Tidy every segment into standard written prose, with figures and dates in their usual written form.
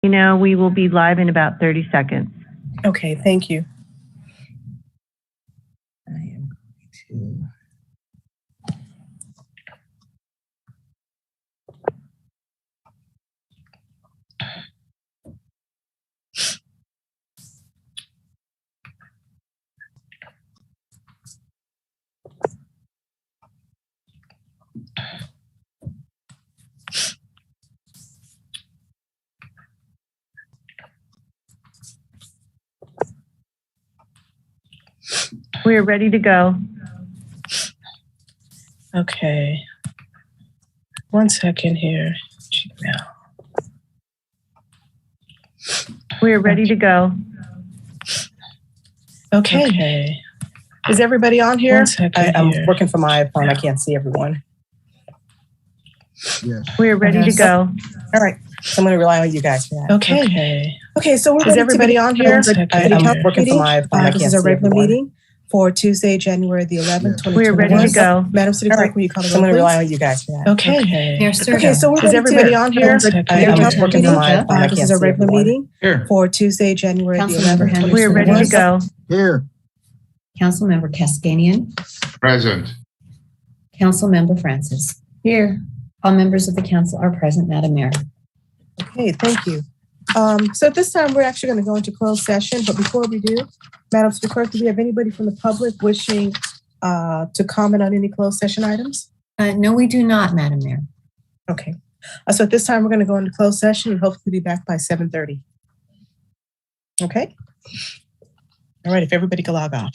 We will be live in about 30 seconds. Okay, thank you. I am going to. We're ready to go. Okay. 1 second here. Gmail. We're ready to go. Okay. Is everybody on here? 1 second. I'm here. working from my iPhone. I can't see everyone. Yes. We're ready to go. All right. So I'm going to rely on you guys for that. Okay. Okay, so we're Is ready everybody to on here? I'm working from my iPhone. I This can't is a see regular everyone. meeting for Tuesday, January the 11th, Yes. 2021. We're ready to go. Madam City All Clerk, right. will you call the So I'm roll, going to rely please? on you guys for that. Okay. Mayor Sturgill. Okay, so we're Is ready everybody on here? I'm Council working from my iPhone. I This can't is a see regular everyone. meeting Here. for Tuesday, January the Councilmember 11th, Henderson. We're ready to go. Here. Councilmember Cascanian. Present. Councilmember Francis. Here. All members of the council are present, Madam Mayor. Okay, thank you. So at this time, we're actually going to go into closed session. But before we do, Madam City Clerk, do we have anybody from the public wishing to comment on any closed session items? No, we do not, Madam Mayor. Okay. So at this time, we're going to go into closed session and hopefully be back by 7:30. Okay? All right, if everybody can log off.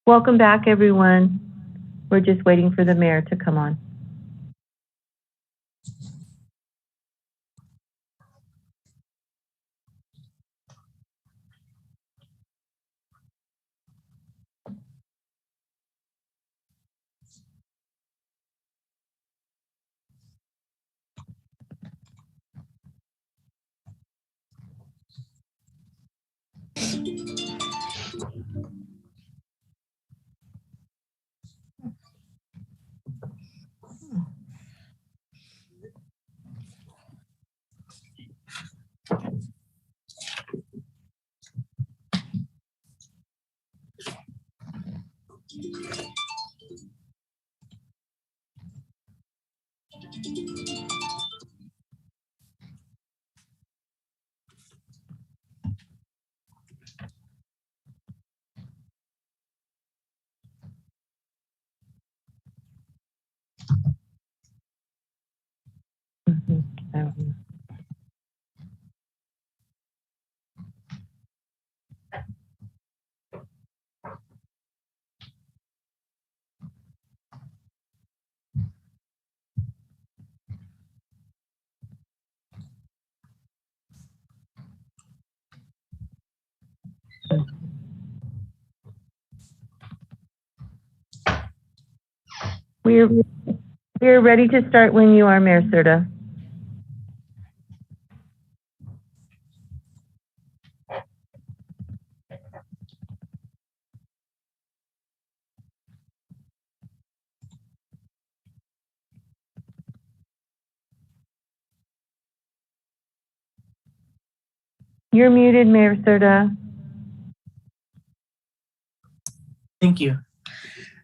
Welcome back, everyone. We're just waiting for the mayor to come on. We're ready to start when you are, Mayor Serta. You're muted, Mayor Serta. Thank you.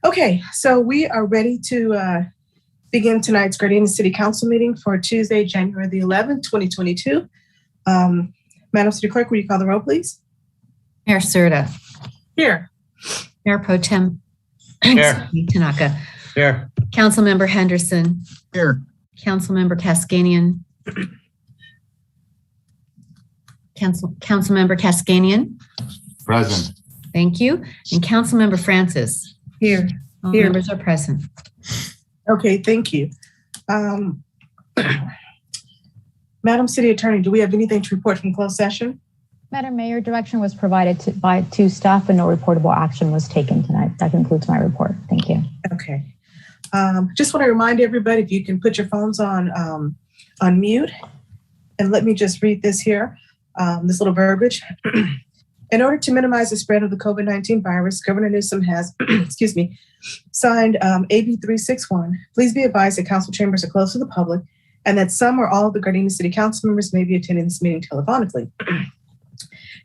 Okay, so we are ready to begin tonight's Gardena City Council meeting for Tuesday, January the 11th, 2022. Madam City Clerk, will you call the roll, please? Mayor Serta. Here. Mayor Pro Tem Here. Tanaka. Here. Councilmember Henderson. Here. Councilmember Cascanian. Councilmember Cascanian. Present. Thank you. And Councilmember Francis. Here. All Here. members are present. Okay, thank you. Madam City Attorney, do we have anything to report from closed session? Madam Mayor, direction was provided to staff and no reportable action was taken tonight. That concludes my report. Thank you. Okay. Just want to remind everybody, if you can put your phones on mute, and let me just read this here, this little verbiage. In order to minimize the spread of the COVID-19 virus, Governor Newsom has, excuse me, signed AB 361. Please be advised that council chambers are closed to the public and that some or all of the Gardena City Council members may be attending this meeting telephonically.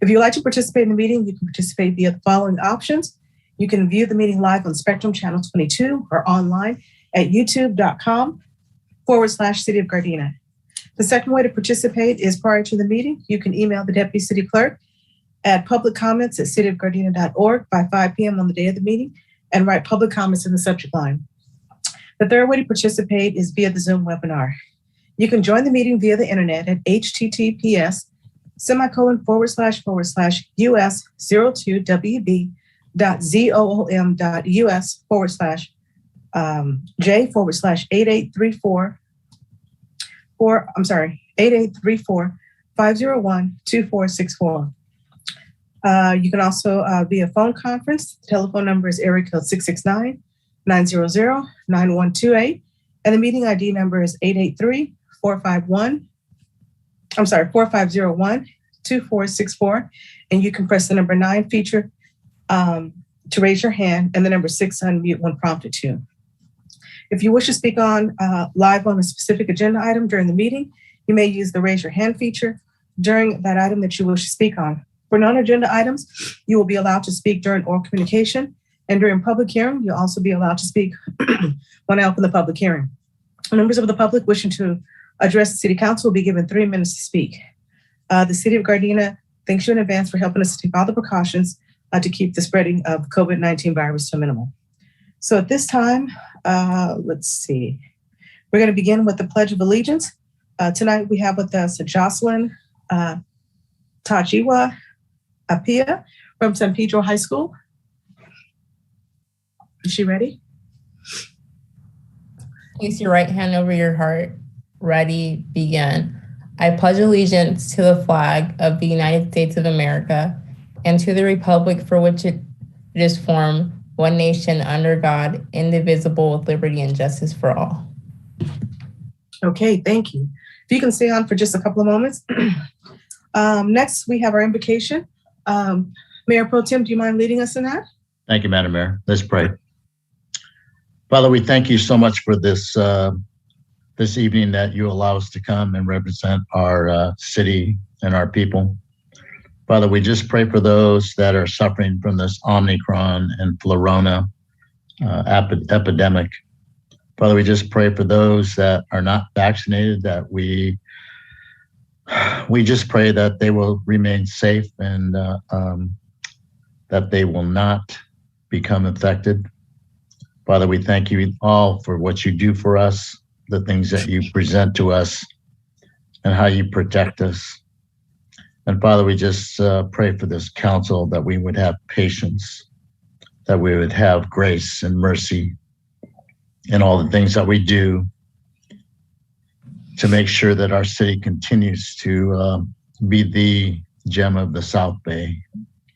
If you'd like to participate in the meeting, you can participate via the following options. You can view the meeting live on Spectrum Channel 22 or online at youtube.com/City of Gardena. The second way to participate is prior to the meeting. You can email the Deputy City Clerk at publiccomments@cityofgardena.org by 5 p.m. on the day of the meeting and write public comments in the subject line. The third way to participate is via the Zoom webinar. You can join the meeting via the internet at https://us02wb.zoom/j/8834-501-2464. You can also via phone conference. The telephone number is area code 669-900-9128. And the meeting ID number is 450-2464. And you can press the number 9 feature to raise your hand and the number 6 unmute when prompted to. If you wish to speak on live on a specific agenda item during the meeting, you may use the raise your hand feature during that item that you wish to speak on. For non-agenda items, you will be allowed to speak during oral communication, and during public hearing, you'll also be allowed to speak when I open the public hearing. Members of the public wishing to address the City Council will be given 3 minutes to speak. The City of Gardena thanks you in advance for helping us to take all the precautions to keep the spreading of COVID-19 virus to minimal. So at this time, let's see. We're going to begin with the Pledge of Allegiance. Tonight we have with us Jocelyn Tajiwa Apia from San Pedro High School. Is she ready? Place your right hand over your heart. Ready, begin. I pledge allegiance to the flag of the United States of America and to the republic for which it is formed, one nation under God, indivisible, with liberty and justice for all. Okay, thank you. If you can stay on for just a couple of moments. Next, we have our invocation. Mayor Pro Tem, do you mind leading us in that? Thank you, Madam Mayor. Let's pray. Father, we thank you so much for this this evening that you allow us to come and represent our city and our people. Father, we just pray for those that are suffering from this Omicron and Florona epidemic. Father, we just pray for those that are not vaccinated, that we just pray that they will remain safe and that they will not become infected. Father, we thank you all for what you do for us, the things that you present to us, and how you protect us. And Father, we just pray for this council that we would have patience, that we would have grace and mercy in all the things that we do to make sure that our city continues to be the gem of the South Bay.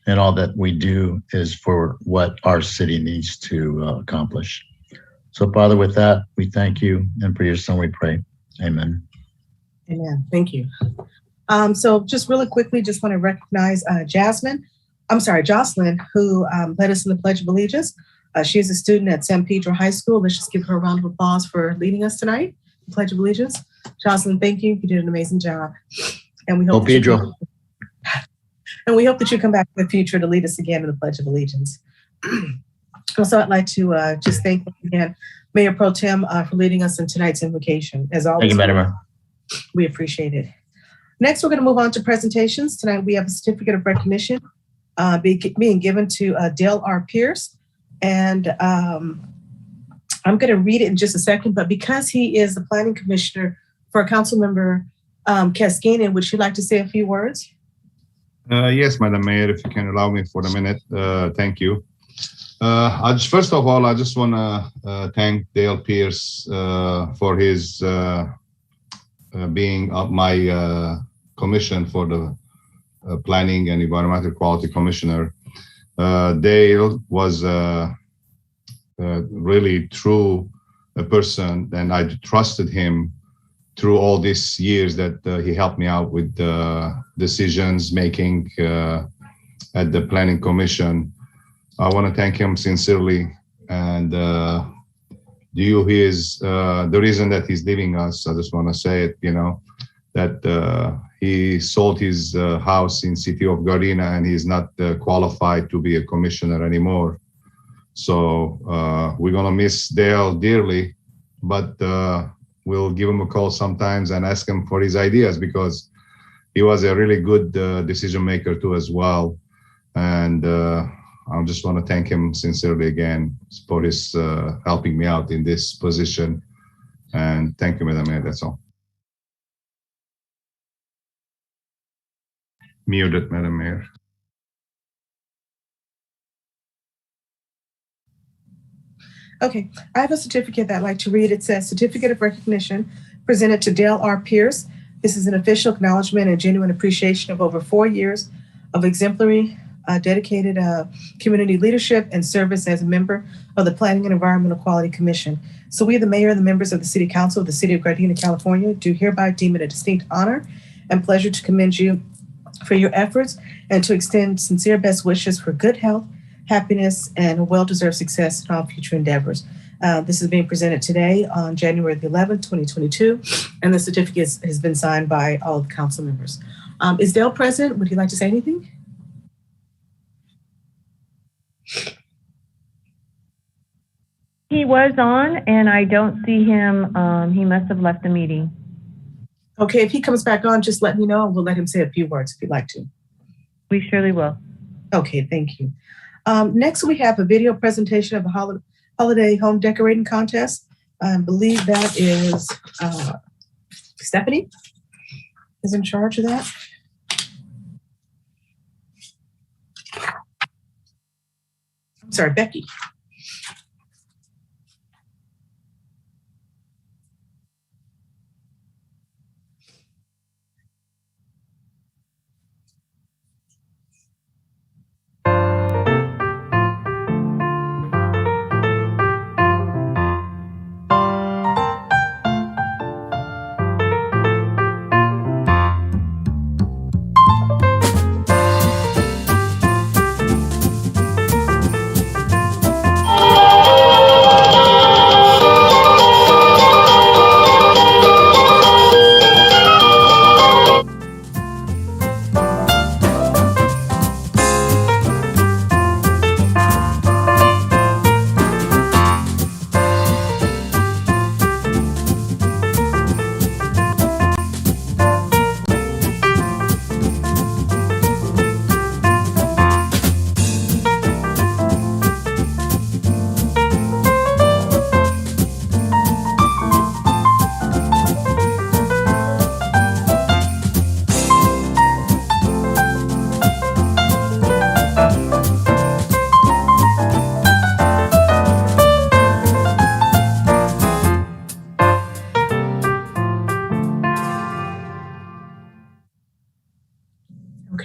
And all that we do is for what our city needs to accomplish. So, Father, with that, we thank you, and for your son we pray. Amen. Amen. Thank you. So just really quickly, just want to recognize Jocelyn, who led us in the Pledge of Allegiance. She's a student at San Pedro High School. Let's just give her a round of applause for leading us tonight, the Pledge of Allegiance. Jocelyn, thank you. You did an amazing job. And we hope Pedro. And we hope that you come back in the future to lead us again in the Pledge of Allegiance. Also, I'd like to just thank again Mayor Pro Tem for leading us in tonight's invocation. As always, Thank you, Madam Mayor. We appreciate it. Next, we're going to move on to presentations. Tonight, we have a certificate of recognition being given to Dale R. Pierce. And I'm going to read it in just a second, but because he is the planning commissioner for Councilmember Cascanian, would you like to say a few words? Yes, Madam Mayor, if you can allow me for a minute. Thank you. First of all, I just want to thank Dale Pierce for his being my commission for the Planning and Environmental Quality Commissioner. Dale was really true person, and I trusted him through all these years that he helped me out with decisions making at the Planning Commission. I want to thank him sincerely, and the reason that he's leaving us, I just want to say it, that he sold his house in city of Gardena, and he's not qualified to be a commissioner anymore. So we're gonna miss Dale dearly, but we'll give him a call sometimes and ask him for his ideas, because he was a really good decision maker too as well. And I just want to thank him sincerely again for his helping me out in this position. And thank you, Madam Mayor. That's all. Muted, Madam Mayor. Okay, I have a certificate that I'd like to read. It says, Certificate of Recognition presented to Dale R. Pierce. This is an official acknowledgement and genuine appreciation of over 4 years of exemplary, dedicated community leadership and service as a member of the Planning and Environmental Quality Commission. So we, the mayor and the members of the City Council of the City of Gardena, California, do hereby deem it a distinct honor and pleasure to commend you for your efforts and to extend sincere best wishes for good health, happiness, and well-deserved success in all future endeavors. This is being presented today on January the 11th, 2022, and the certificate has been signed by all the council members. Is Dale present? Would he like to say anything? He was on, and I don't see him. He must have left the meeting. Okay, if he comes back on, just let me know, and we'll let him say a few words if you'd like to. We surely will. Okay, thank you. Next, we have a video presentation of the holiday home decorating contest. I believe that is Stephanie is in charge of that. I'm sorry, Becky.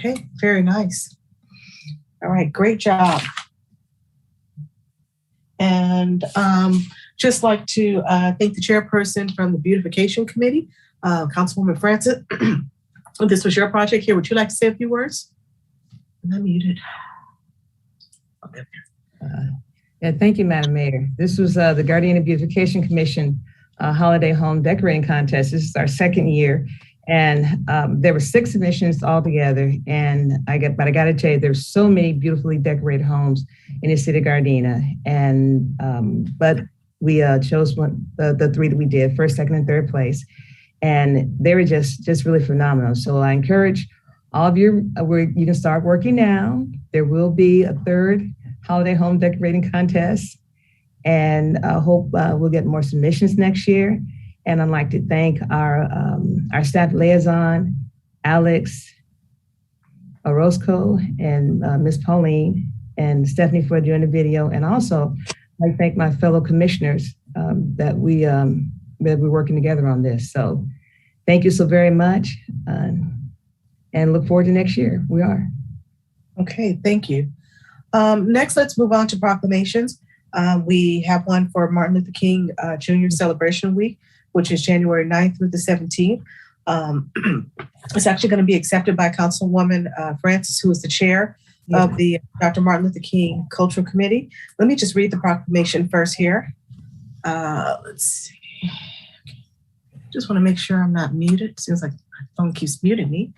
Okay, very nice. All right, great job. And just like to thank the chairperson from the Beautification Committee, Councilwoman Francis. This was your project here. Would you like to say a few words? I'm muted. Okay. Yeah, thank you, Madam Mayor. This was the Gardena Beautification Commission Holiday Home Decorating Contest. This is our second year. And there were 6 submissions altogether. And I got to tell you, there's so many beautifully decorated homes in the city of Gardena. And but we chose the 3 that we did, first, second, and third place. And they were just really phenomenal. So I encourage all of you, you can start working now. There will be a 3rd holiday home decorating contest. And I hope we'll get more submissions next year. And I'd like to thank our staff liaison, Alex Orozco, and Ms. Pauline and Stephanie for doing the video. And also, I thank my fellow commissioners that we're working together on this. So thank you so very much, and look forward to next year. We are. Okay, thank you. Next, let's move on to proclamations. We have one for Martin Luther King Jr. Celebration Week, which is January 9th through the 17th. It's actually going to be accepted by Councilwoman Francis, who is the chair of the Dr. Martin Luther King Cultural Committee. Let me just read the proclamation first here. Let's see. Just want to make sure I'm not muted. It seems like my phone keeps muting me.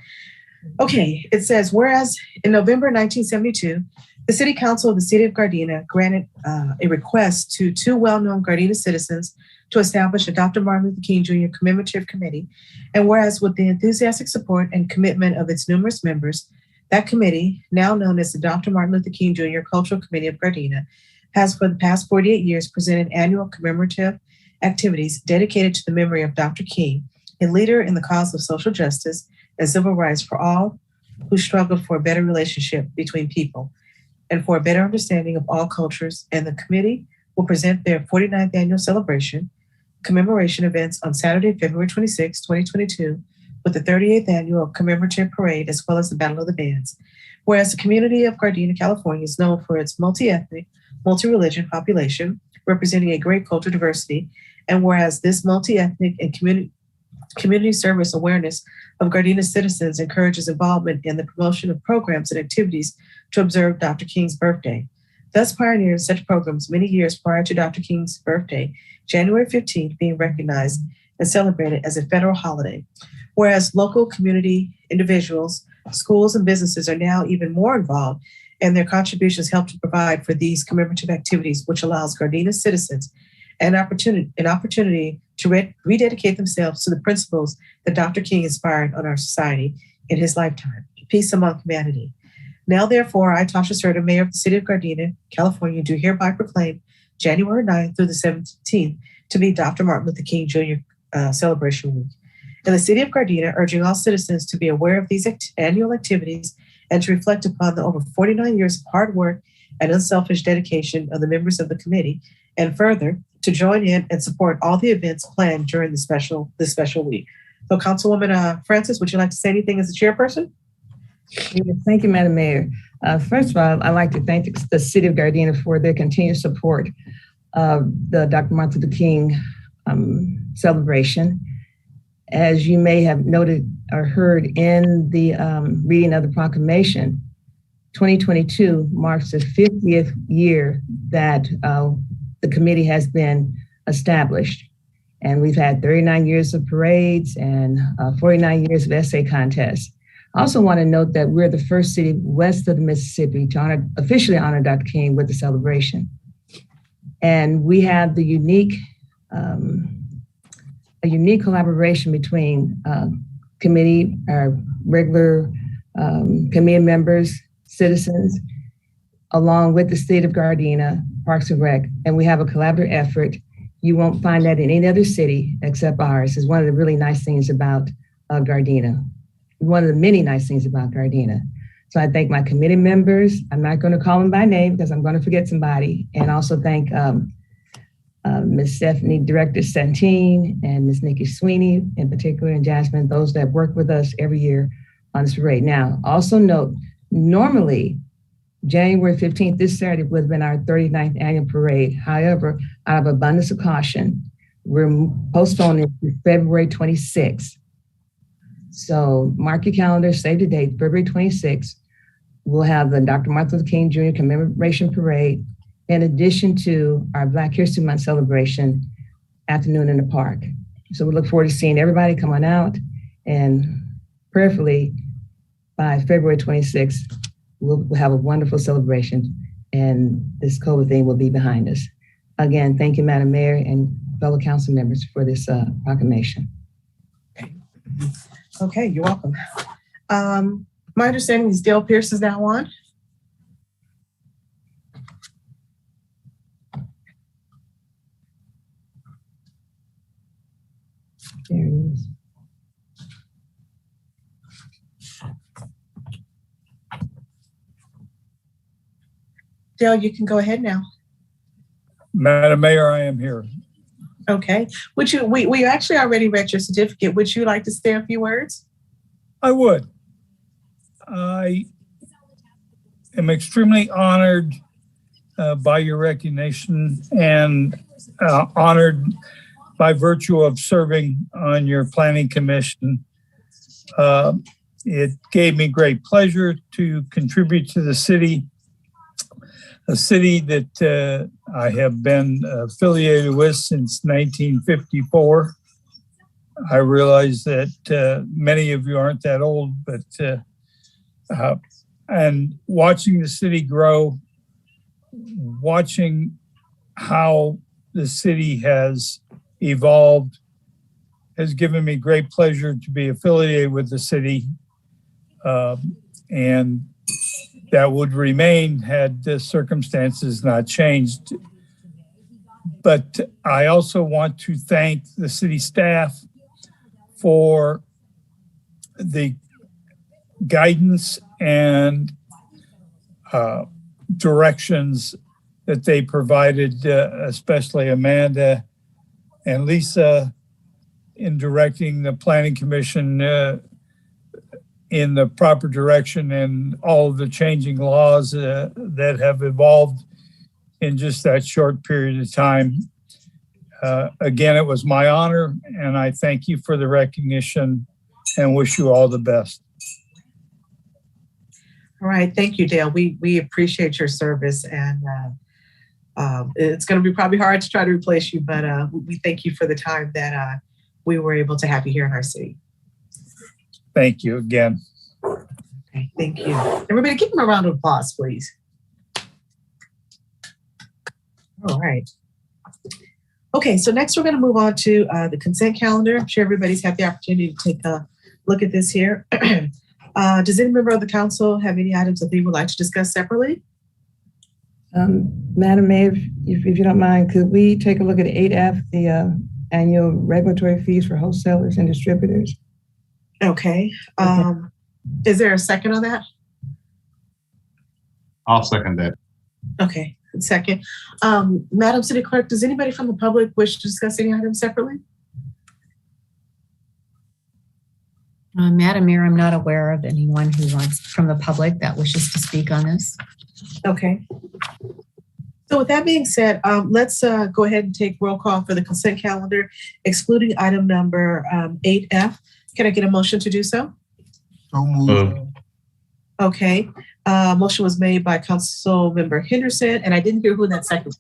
Okay, it says, whereas in November 1972, The City Council of the City of Gardena granted a request to two well-known Gardena citizens to establish a Dr. Martin Luther King Jr. commemorative committee. And whereas with the enthusiastic support and commitment of its numerous members, that committee, now known as the Dr. Martin Luther King Jr. Cultural Committee of Gardena, has for the past 48 years presented annual commemorative activities dedicated to the memory of Dr. King, a leader in the cause of social justice and civil rights for all who struggled for a better relationship between people and for a better understanding of all cultures. And the committee will present their 49th annual celebration commemoration events on Saturday, February 26, 2022, with the 38th annual commemorative parade, as well as the Battle of the Bands. Whereas the community of Gardena, California is known for its multi-ethnic, multi-religion population, representing a great cultural diversity, and whereas this multi-ethnic and community service awareness of Gardena citizens encourages involvement in the promotion of programs and activities to observe Dr. King's birthday. Thus pioneered such programs many years prior to Dr. King's birthday, January 15th being recognized and celebrated as a federal holiday. Whereas local community individuals, schools, and businesses are now even more involved, and their contributions help to provide for these commemorative activities, which allows Gardena citizens an opportunity to rededicate themselves to the principles that Dr. King inspired on our society in his lifetime, peace among humanity. Now, therefore, I, Tasha Serta, Mayor of the City of Gardena, California, do hereby proclaim January 9th through the 17th to be Dr. Martin Luther King Jr. Celebration Week. In the City of Gardena, urging all citizens to be aware of these annual activities and to reflect upon the over 49 years of hard work and unselfish dedication of the members of the committee, and further, to join in and support all the events planned during this special week. So, Councilwoman Francis, would you like to say anything as a chairperson? Yes, thank you, Madam Mayor. First of all, I'd like to thank the City of Gardena for their continued support of the Dr. Martin Luther King celebration. As you may have noted or heard in the reading of the proclamation, 2022 marks the 50th year that the committee has been established. And we've had 39 years of parades and 49 years of essay contests. I also want to note that we're the first city west of the Mississippi to officially honor Dr. King with the celebration. And we have the unique collaboration between committee, our regular committee members, citizens, along with the state of Gardena, Parks and Rec, and we have a collaborative effort. You won't find that in any other city except ours. It's one of the really nice things about Gardena. One of the many nice things about Gardena. So I thank my committee members. I'm not going to call them by name because I'm going to forget somebody. And also thank Ms. Stephanie, Director Santine, and Ms. Nikki Sweeney in particular, and Jasmine, those that work with us every year on this parade. Now, also note, normally, January 15th, this Saturday, would have been our 39th annual parade. However, out of abundance of caution, we're postponing it to February 26th. So mark your calendar, save the date, February 26th. We'll have the Dr. Martin Luther King Jr. Commemoration Parade, in addition to our Black History Month celebration afternoon in the park. So we look forward to seeing everybody come on out, and prayerfully by February 26th, we'll have a wonderful celebration and this COVID thing will be behind us. Again, thank you, Madam Mayor and fellow council members for this proclamation. Okay, you're welcome. My understanding is Dale Pierce is now on. There he is. Dale, you can go ahead now. Madam Mayor, I am here. Okay. Would you? We actually already read your certificate. Would you like to say a few words? I would. I am extremely honored by your recognition and honored by virtue of serving on your planning commission. It gave me great pleasure to contribute to the city, a city that I have been affiliated with since 1954. I realize that many of you aren't that old, but and watching the city grow, watching how the city has evolved has given me great pleasure to be affiliated with the city. And that would remain had the circumstances not changed. But I also want to thank the city staff for the guidance and directions that they provided, especially Amanda and Lisa, in directing the Planning Commission in the proper direction and all of the changing laws that have evolved in just that short period of time. Again, it was my honor, and I thank you for the recognition and wish you all the best. All right, thank you, Dale. We appreciate your service, and it's going to be probably hard to try to replace you, but we thank you for the time that we were able to have you here in our city. Thank you again. Okay, thank you. Everybody give him a round of applause, please. All right. Okay, so next we're going to move on to the consent calendar. I'm sure everybody's had the opportunity to take a look at this here. Does any member of the council have any items that they would like to discuss separately? Madam Mayor, if you don't mind, could we take a look at 8F, the annual regulatory fees for wholesalers and distributors? Okay. Is there a second on that? I'll second that. Okay, second. Madam City Clerk, does anybody from the public wish to discuss any items separately? Madam Mayor, I'm not aware of anyone who wants from the public that wishes to speak on this. Okay. So with that being said, let's go ahead and take roll call for the consent calendar, excluding item number 8F. Can I get a motion to do so? So moved. Okay. Motion was made by Council Member Henderson, and I didn't hear who that second.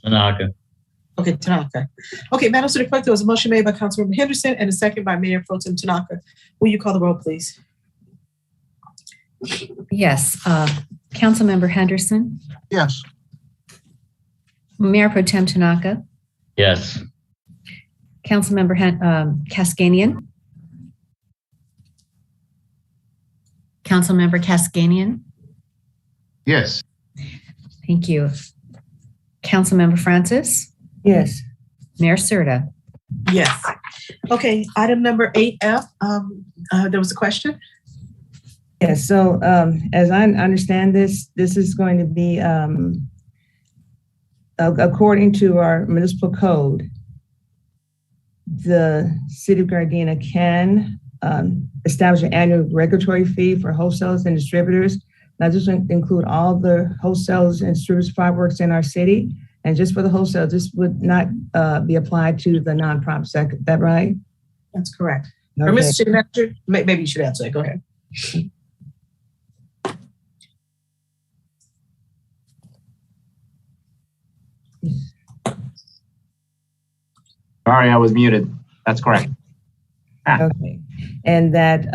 Tanaka. Okay, Tanaka. Okay, Madam City Clerk, there was a motion made by Councilmember Henderson and a second by Mayor Pro Tem Tanaka. Will you call the roll, please? Yes. Councilmember Henderson, Yes. Mayor Pro Tem Tanaka, Yes. Councilmember Cascanian, Councilmember Cascanian. Yes. Thank you. Councilmember Francis. Yes. Mayor Serta. Yes. Okay, item number 8F, there was a question? Yes, so as I understand this is going to be, according to our municipal code, the city of Gardena can establish an annual regulatory fee for wholesalers and distributors. Now, this would include all the wholesalers and distributors of fireworks in our city. And just for the wholesale, this would not be applied to the nonprofit sector. Is that right? That's correct. Okay. Or Mr. City Manager, maybe you should answer it. Go ahead. Sorry, I was muted. That's correct. Okay. And that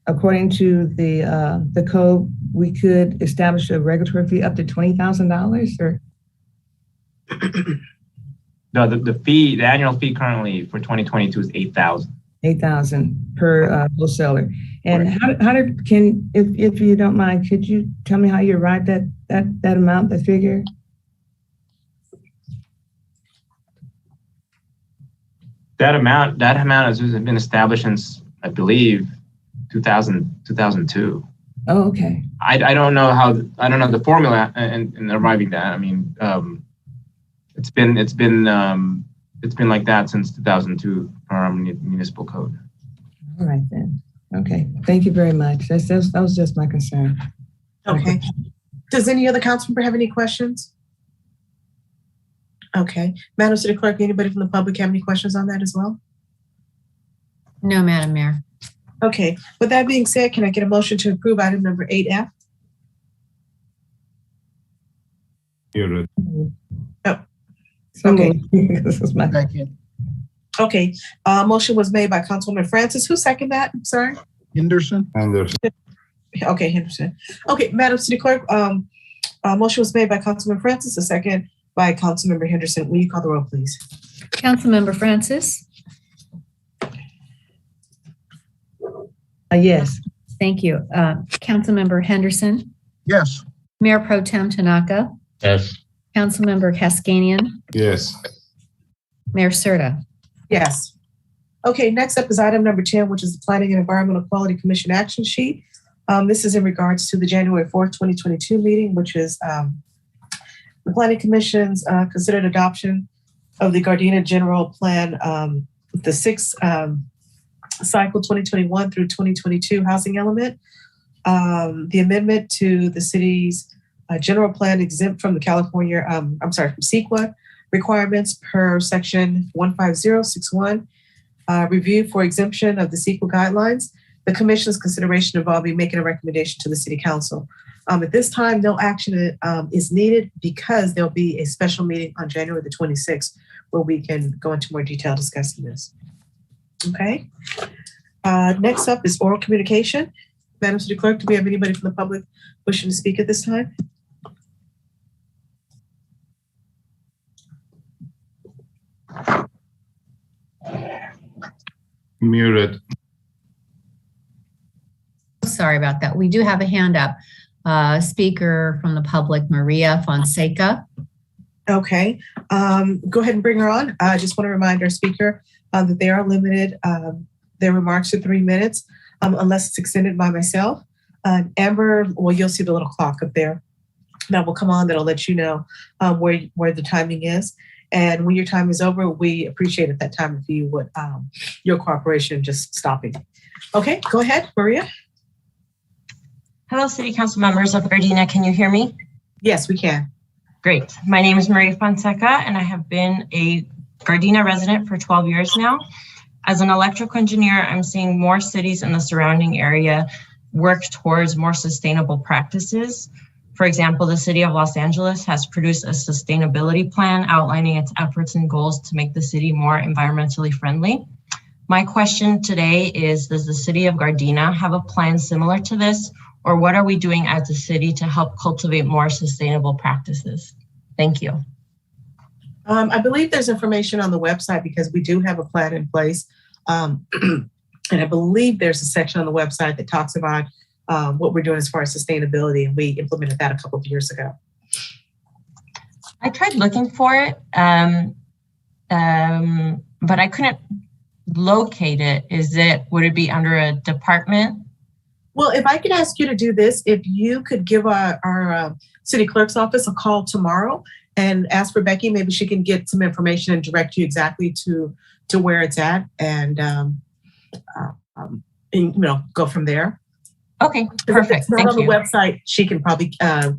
according to the code, we could establish a regulatory fee up to $20,000 or? No, the fee, the annual fee currently for 2022 is $8,000. $8,000 per wholesaler. And if you don't mind, could you tell me how you arrived at that amount, that figure? That amount has been established since, I believe, 2002. Oh, okay. I don't know the formula in arriving at that. I mean, it's been like that since 2002 for our municipal code. All right then. Okay. Thank you very much. That was just my concern. Okay. Does any other council member have any questions? Okay. Madam City Clerk, anybody from the public have any questions on that as well? No, Madam Mayor. Okay. With that being said, can I get a motion to approve item number 8F? You're Oh. So Okay. This is my Second. Okay. Motion was made by Councilwoman Francis. Who seconded that? I'm sorry. Henderson. Anderson. Okay, Henderson. Okay, Madam City Clerk, motion was made by Councilmember Francis, a second by Councilmember Henderson. Will you call the roll, please? Councilmember Francis? Yes. Thank you. Councilmember Henderson? Yes. Mayor Pro Tem Tanaka? Yes. Councilmember Cascanian? Yes. Mayor Serta? Yes. Okay, next up is item number 10, which is the Planning and Environmental Quality Commission action sheet. This is in regards to the January 4th, 2022 meeting, which is the Planning Commission's considered adoption of the Gardena General Plan, the sixth cycle 2021 through 2022 housing element. The amendment to the city's general plan exempt from the California, from CEQA requirements per section 15061. Review for exemption of the CEQA guidelines. The Commission's consideration involving making a recommendation to the City Council. At this time, no action is needed because there'll be a special meeting on January the 26th where we can go into more detail discussing this. Okay. Next up is oral communication. Madam City Clerk, do we have anybody from the public wishing to speak at this time? Muted. Sorry about that. We do have a hand up. Speaker from the public, Maria Fonseca. Okay, go ahead and bring her on. I just want to remind our speaker that they are limited their remarks to 3 minutes, unless it's extended by myself. Amber, well, you'll see the little clock up there that will come on that'll let you know where the timing is. And when your time is over, we appreciate at that time if you would your cooperation just stopping. Okay, go ahead, Maria. Hello, City Council members of Gardena. Can you hear me? Yes, we can. Great. My name is Maria Fonseca, and I have been a Gardena resident for 12 years now. As an electrical engineer, I'm seeing more cities in the surrounding area work towards more sustainable practices. For example, the City of Los Angeles has produced a sustainability plan outlining its efforts and goals to make the city more environmentally friendly. My question today is, does the City of Gardena have a plan similar to this? Or what are we doing as a city to help cultivate more sustainable practices? Thank you. I believe there's information on the website because we do have a plan in place. And I believe there's a section on the website that talks about what we're doing as far as sustainability, and we implemented that a couple of years ago. I tried looking for it, but I couldn't locate it. Would it be under a department? Well, if I could ask you to do this, if you could give our city clerk's office a call tomorrow and ask for Becky, maybe she can get some information and direct you exactly to where it's at, and go from there. Okay, perfect. If it's not on the website, she can probably. I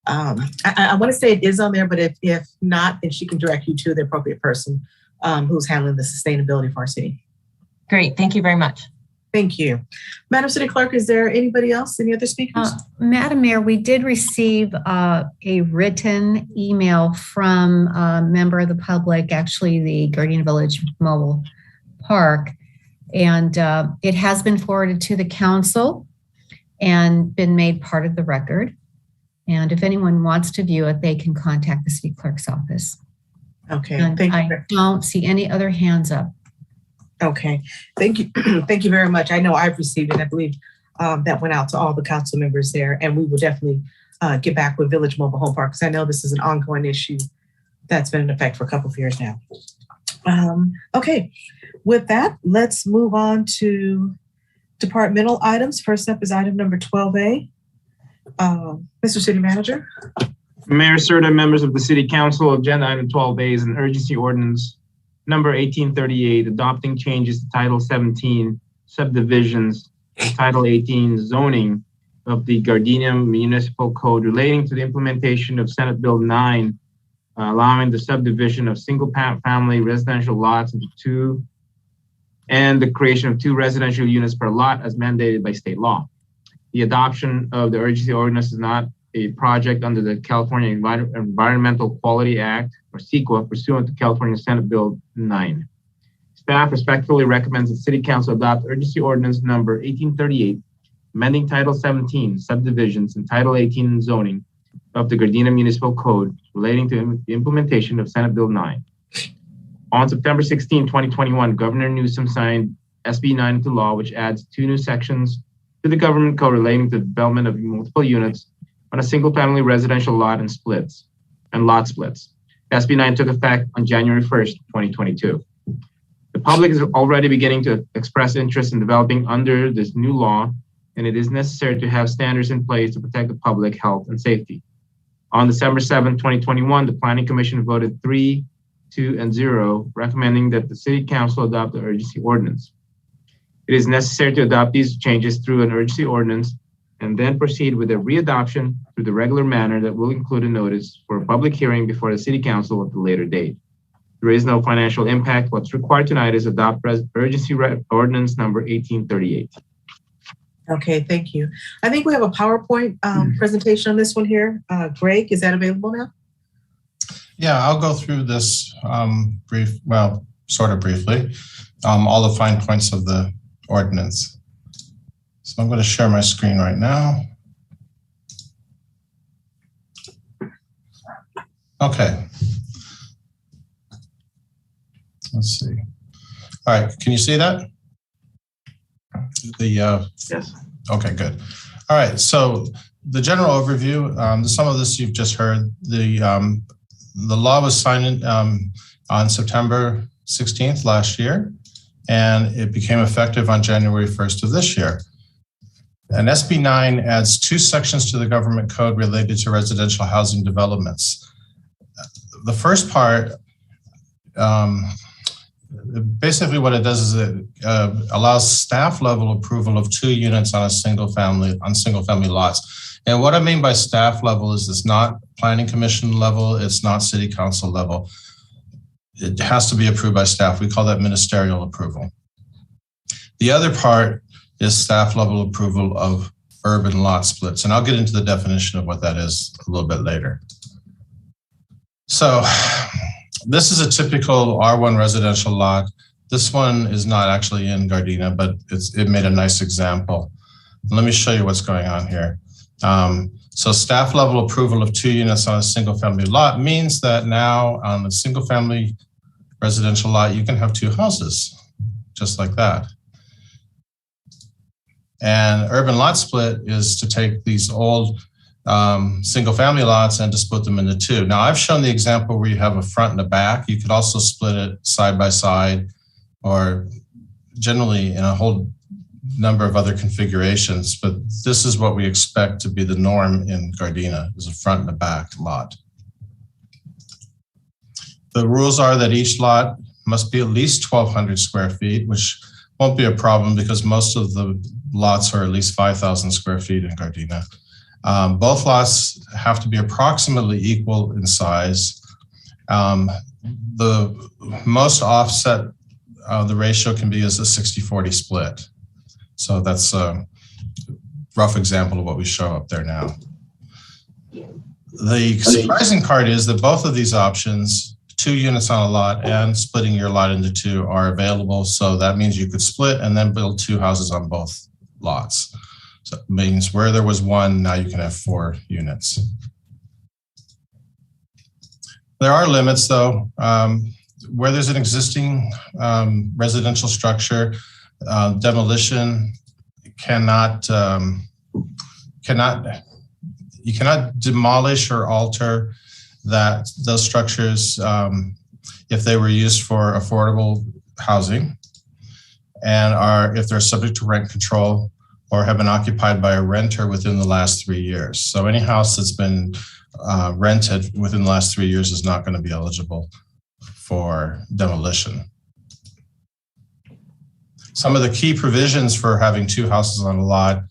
want to say it is on there, but if not, then she can direct you to the appropriate person who's handling the sustainability for our city. Great, thank you very much. Thank you. Madam City Clerk, is there anybody else, any other speakers? Madam Mayor, we did receive a written email from a member of the public, actually the Gardena Village Mobile Park, and it has been forwarded to the council and been made part of the record. And if anyone wants to view it, they can contact the city clerk's office. Okay, and thank you. I don't see any other hands up. Okay, thank you. Thank you very much. I know I've received it. I believe that went out to all the council members there, and we will definitely get back with Village Mobile Home Park because I know this is an ongoing issue that's been in effect for a couple of years now. Okay, with that, let's move on to departmental items. First up is item number 12A. Mr. City Manager. Mayor Serta, members of the City Council, agenda item 12A is an urgency ordinance number 1838, adopting changes to Title 17 subdivisions, Title 18 zoning of the Gardena Municipal Code relating to the implementation of Senate Bill 9, allowing the subdivision of single-family residential lots into two, and the creation of 2 residential units per lot as mandated by state law. The adoption of the urgency ordinance is not a project under the California Environmental Quality Act, or CEQA, pursuant to California Senate Bill 9. Staff respectfully recommends that City Council adopt urgency ordinance number 1838 amending Title 17 subdivisions and Title 18 zoning of the Gardena Municipal Code relating to the implementation of Senate Bill 9. On September 16, 2021, Governor Newsom signed SB 9 into law, which adds 2 new sections to the government code relating to the development of multiple units on a single-family residential lot and lot splits. SB 9 took effect on January 1st, 2022. The public is already beginning to express interest in developing under this new law, and it is necessary to have standards in place to protect the public health and safety. On December 7, 2021, the Planning Commission voted 3, 2, and 0, recommending that the City Council adopt the urgency ordinance. It is necessary to adopt these changes through an urgency ordinance and then proceed with a readoption through the regular manner that will include a notice for a public hearing before the City Council at a later date. There is no financial impact. What's required tonight is adopt urgency ordinance number 1838. Okay, thank you. I think we have a PowerPoint presentation on this one here. Greg, is that available now? Yeah, I'll go through this sort of briefly, all the fine points of the ordinance. So I'm going to share my screen right now. Okay. Let's see. All right, can you see that? Yes. Okay, good. All right, so the general overview, some of this you've just heard. The law was signed on September 16th last year, and it became effective on January 1st of this year. And SB 9 adds 2 sections to the government code related to residential housing developments. The first part, basically what it does is it allows staff level approval of 2 units on single family lots. And what I mean by staff level is it's not planning commission level, it's not city council level. It has to be approved by staff. We call that ministerial approval. The other part is staff level approval of urban lot splits. And I'll get into the definition of what that is a little bit later. So this is a typical R1 residential lot. This one is not actually in Gardena, but it made a nice example. Let me show you what's going on here. So staff level approval of 2 units on a single family lot means that now on a single family residential lot, you can have 2 houses, just like that. And urban lot split is to take these old single family lots and to split them into 2. Now I've shown the example where you have a front and a back. You could also split it side by side, or generally in a whole number of other configurations, but this is what we expect to be the norm in Gardena, is a front and a back lot. The rules are that each lot must be at least 1,200 square feet, which won't be a problem because most of the lots are at least 5,000 square feet in Gardena. Both lots have to be approximately equal in size. The most offset the ratio can be as a 60-40 split. So that's a rough example of what we show up there now. The surprising part is that both of these options, 2 units on a lot and splitting your lot into 2, are available. So that means you could split and then build 2 houses on both lots. So it means where there was 1, now you can have 4 units. There are limits though. Where there's an existing residential structure, demolition you cannot demolish or alter those structures if they were used for affordable housing and if they're subject to rent control or have been occupied by a renter within the last 3 years. So any house that's been rented within the last 3 years is not going to be eligible for demolition. Some of the key provisions for having 2 houses on a lot,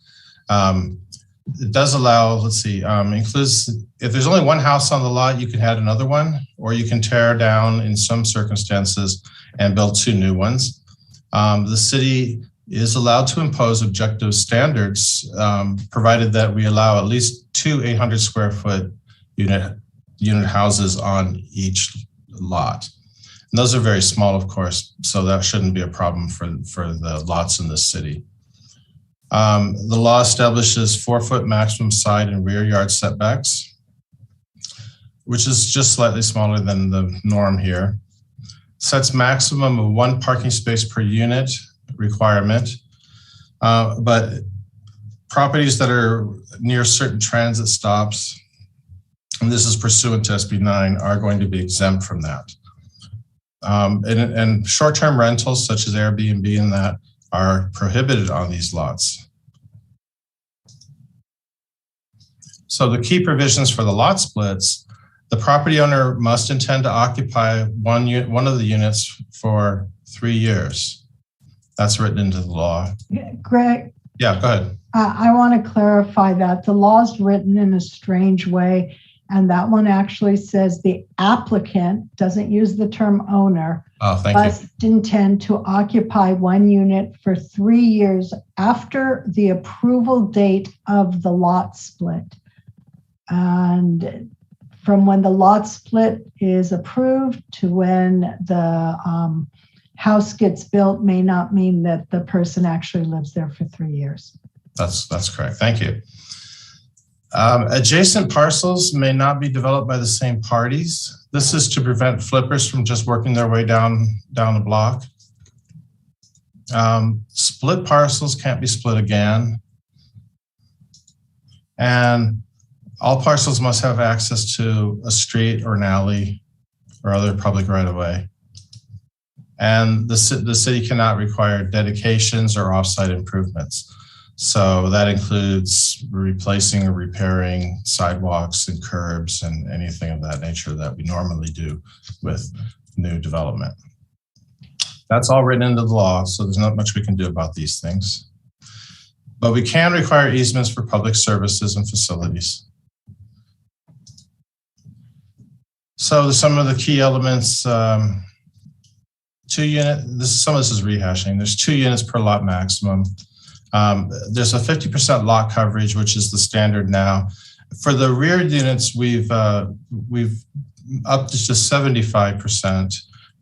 it does allow, includes, if there's only 1 house on the lot, you can add another one, or you can tear down in some circumstances and build 2 new ones. The city is allowed to impose objective standards, provided that we allow at least 2 800 square foot unit houses on each lot. And those are very small, of course, so that shouldn't be a problem for the lots in this city. The law establishes 4-foot maximum side and rear yard setbacks, which is just slightly smaller than the norm here. Sets maximum of 1 parking space per unit requirement, but properties that are near certain transit stops, and this is pursuant to SB 9, are going to be exempt from that. And short-term rentals such as Airbnb and that are prohibited on these lots. So the key provisions for the lot splits: the property owner must intend to occupy one of the units for 3 years. That's written into the law. Greg? Yeah, go ahead. I want to clarify that the law is written in a strange way, and that one actually says the applicant, doesn't use the term owner, must intend to occupy 1 unit for 3 years after the approval date of the lot split. And from when the lot split is approved to when the house gets built may not mean that the person actually lives there for 3 years. That's correct. Thank you. Adjacent parcels may not be developed by the same parties. This is to prevent flippers from just working their way down the block. Split parcels can't be split again. And all parcels must have access to a street or an alley or other public right-of-way. And the city cannot require dedications or offsite improvements. So that includes replacing or repairing sidewalks and curbs and anything of that nature that we normally do with new development. That's all written into the law, so there's not much we can do about these things. But we can require easements for public services and facilities. So some of the key elements, 2 units, some of this is rehashing. There's 2 units per lot maximum. There's a 50% lot coverage, which is the standard now. For the rear units, we've upped to 75%.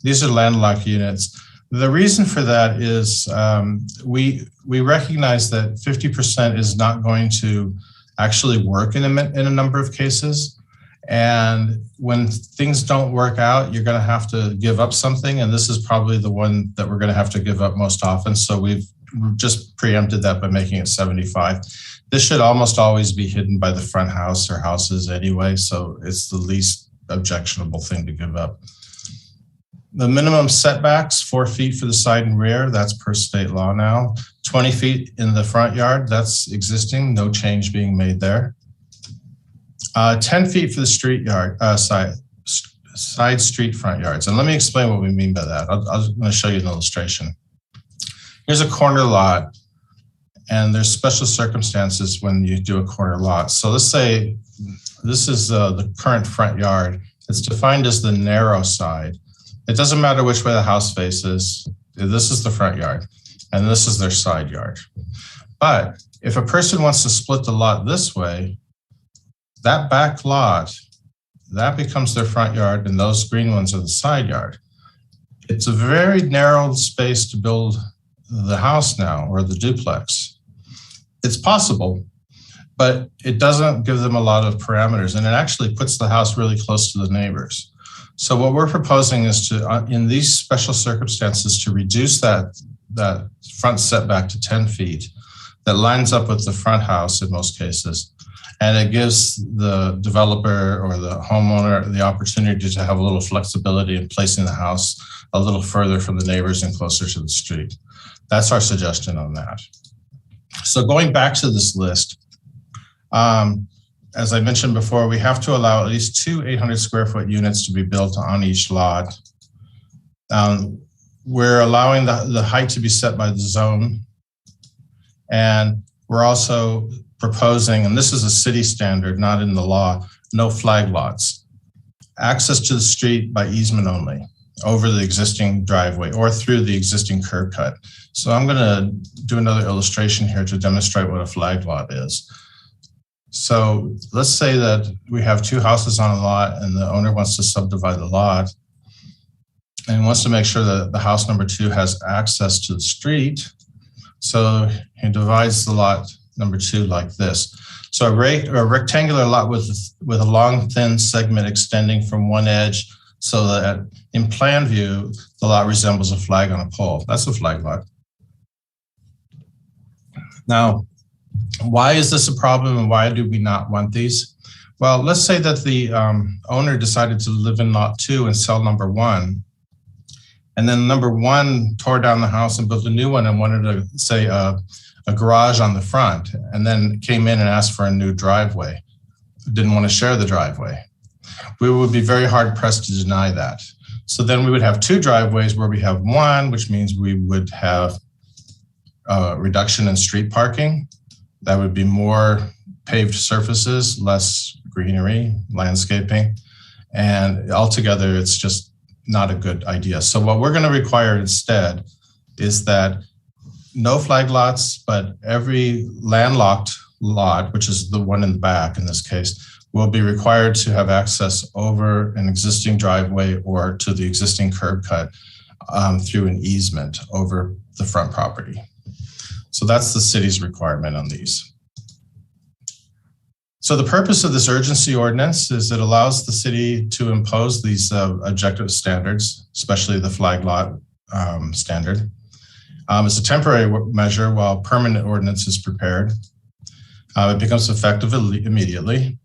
These are landlocked units. The reason for that is we recognize that 50% is not going to actually work in a number of cases. And when things don't work out, you're going to have to give up something. And this is probably the one that we're going to have to give up most often. So we've just preempted that by making it 75. This should almost always be hidden by the front house or houses anyway. So it's the least objectionable thing to give up. The minimum setbacks, 4 feet for the side and rear, that's per state law now. 20 feet in the front yard, that's existing, no change being made there. 10 feet for the street yard, side street front yards. And let me explain what we mean by that. I'm going to show you an illustration. Here's a corner lot, and there's special circumstances when you do a corner lot. So let's say this is the current front yard. It's defined as the narrow side. It doesn't matter which way the house faces. This is the front yard, and this is their side yard. But if a person wants to split the lot this way, that back lot, that becomes their front yard, and those green ones are the side yard. It's a very narrow space to build the house now, or the duplex. It's possible, but it doesn't give them a lot of parameters, and it actually puts the house really close to the neighbors. So what we're proposing is to, in these special circumstances, to reduce that front setback to 10 feet that lines up with the front house in most cases. And it gives the developer or the homeowner the opportunity to have a little flexibility in placing the house a little further from the neighbors and closer to the street. That's our suggestion on that. So going back to this list, as I mentioned before, we have to allow at least 2 800 square foot units to be built on each lot. We're allowing the height to be set by the zone. And we're also proposing, and this is a city standard, not in the law, no flag lots. Access to the street by easement only, over the existing driveway or through the existing curb cut. So I'm going to do another illustration here to demonstrate what a flag lot is. So let's say that we have 2 houses on a lot and the owner wants to subdivide the lot and wants to make sure that the house number 2 has access to the street. So he divides the lot number 2 like this. So a rectangular lot with a long, thin segment extending from one edge so that in plan view, the lot resembles a flag on a pole. That's a flag lot. Now, why is this a problem and why do we not want these? Well, let's say that the owner decided to live in lot 2 and sell number 1. And then number 1 tore down the house and built a new one and wanted to say a garage on the front, and then came in and asked for a new driveway. Didn't want to share the driveway. We would be very hard pressed to deny that. So then we would have 2 driveways where we have 1, which means we would have a reduction in street parking. That would be more paved surfaces, less greenery, landscaping, and altogether it's just not a good idea. So what we're going to require instead is that no flag lots, but every landlocked lot, which is the one in the back in this case, will be required to have access over an existing driveway or to the existing curb cut through an easement over the front property. So that's the city's requirement on these. So the purpose of this urgency ordinance is it allows the city to impose these objective standards, especially the flag lot standard. It's a temporary measure while permanent ordinance is prepared. It becomes effective immediately,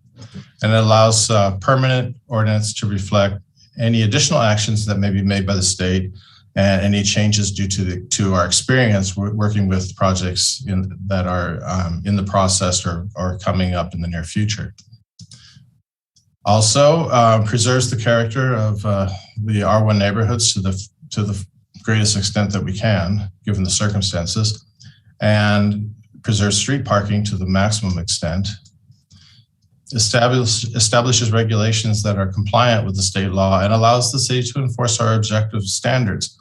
and it allows permanent ordinance to reflect any additional actions that may be made by the state and any changes due to our experience working with projects that are in the process or coming up in the near future. Also, preserves the character of the R1 neighborhoods to the greatest extent that we can, given the circumstances, and preserves street parking to the maximum extent. Establishes regulations that are compliant with the state law and allows the city to enforce our objective standards.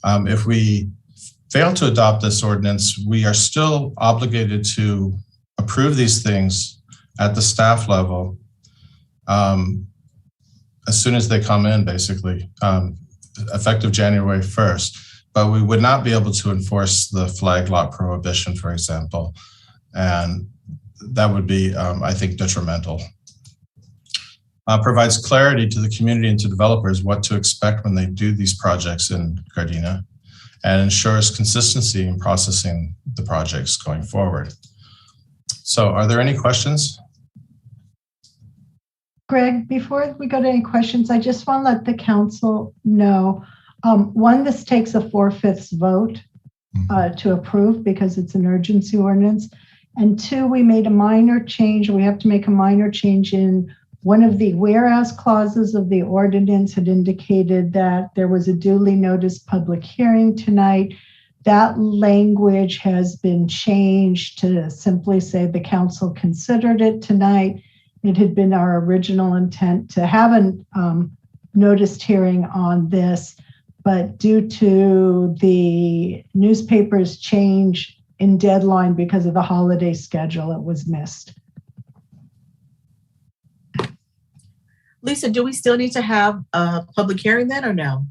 If we fail to adopt this ordinance, we are still obligated to approve these things at the staff level as soon as they come in, basically, effective January 1st. But we would not be able to enforce the flag lot prohibition, for example, and that would be, I think, detrimental. Provides clarity to the community and to developers what to expect when they do these projects in Gardena, and ensures consistency in processing the projects going forward. So are there any questions? Greg, before we go to any questions, I just want to let the council know, one, this takes a 4/5 vote to approve because it's an urgency ordinance. And 2, we made a minor change. We have to make a minor change in one of the whereas clauses of the ordinance had indicated that there was a duly noticed public hearing tonight. That language has been changed to simply say the council considered it tonight. It had been our original intent to have a noticed hearing on this, but due to the newspaper's change in deadline because of the holiday schedule, it was missed. Lisa, do we still need to have a public hearing then or no?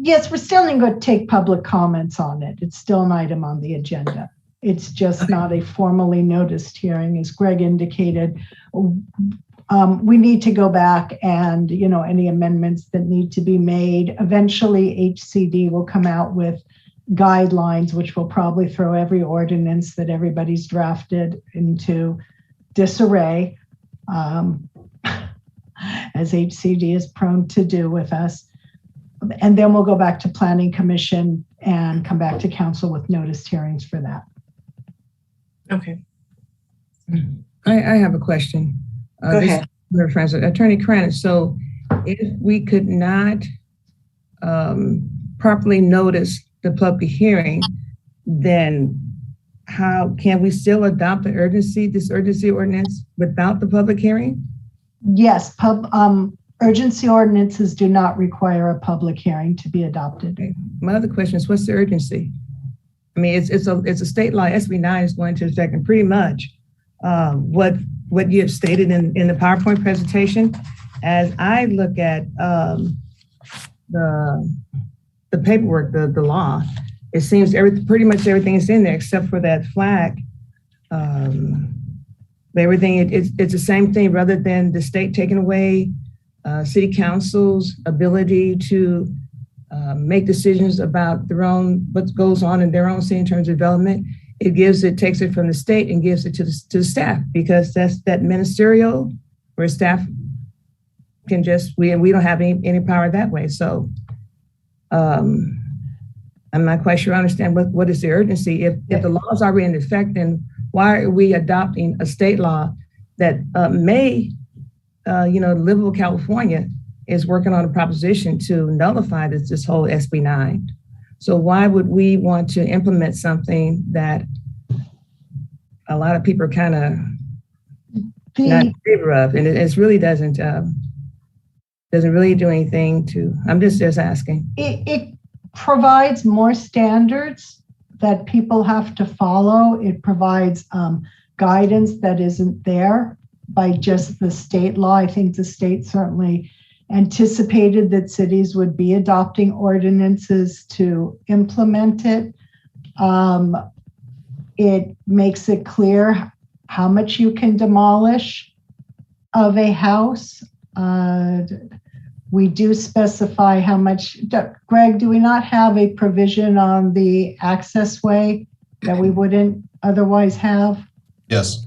Yes, we're still going to take public comments on it. It's still an item on the agenda. It's just not a formally noticed hearing, as Greg indicated. We need to go back and, any amendments that need to be made. Eventually, HCD will come out with guidelines, which will probably throw every ordinance that everybody's drafted into disarray, as HCD is prone to do with us. And then we'll go back to Planning Commission and come back to council with noticed hearings for that. Okay. I have a question. Go ahead. Attorney Cranich, so if we could not properly notice the public hearing, then how can we still adopt this urgency ordinance without the public hearing? Yes, urgency ordinances do not require a public hearing to be adopted. Okay. My other question is, what's the urgency? I mean, it's a state law. SB 9 is going to affect, and pretty much what you have stated in the PowerPoint presentation. As I look at the paperwork, the law, it seems pretty much everything is in there except for that flag. Everything, it's the same thing, rather than the state taking away city council's ability to make decisions about what goes on in their own city in terms of development. It takes it from the state and gives it to the staff, because that's that ministerial where staff can we don't have any power that way. So I'm not quite sure I understand what is the urgency. If the law is already in effect, then why are we adopting a state law that Livable California is working on a proposition to nullify this whole SB 9. So why would we want to implement something that a lot of people are kind of not in favor of? And it really doesn't really do anything to, I'm just asking. It provides more standards that people have to follow. It provides guidance that isn't there by just the state law. I think the state certainly anticipated that cities would be adopting ordinances to implement it. It makes it clear how much you can demolish of a house. We do specify how much. Greg, do we not have a provision on the access way that we wouldn't otherwise have? Yes.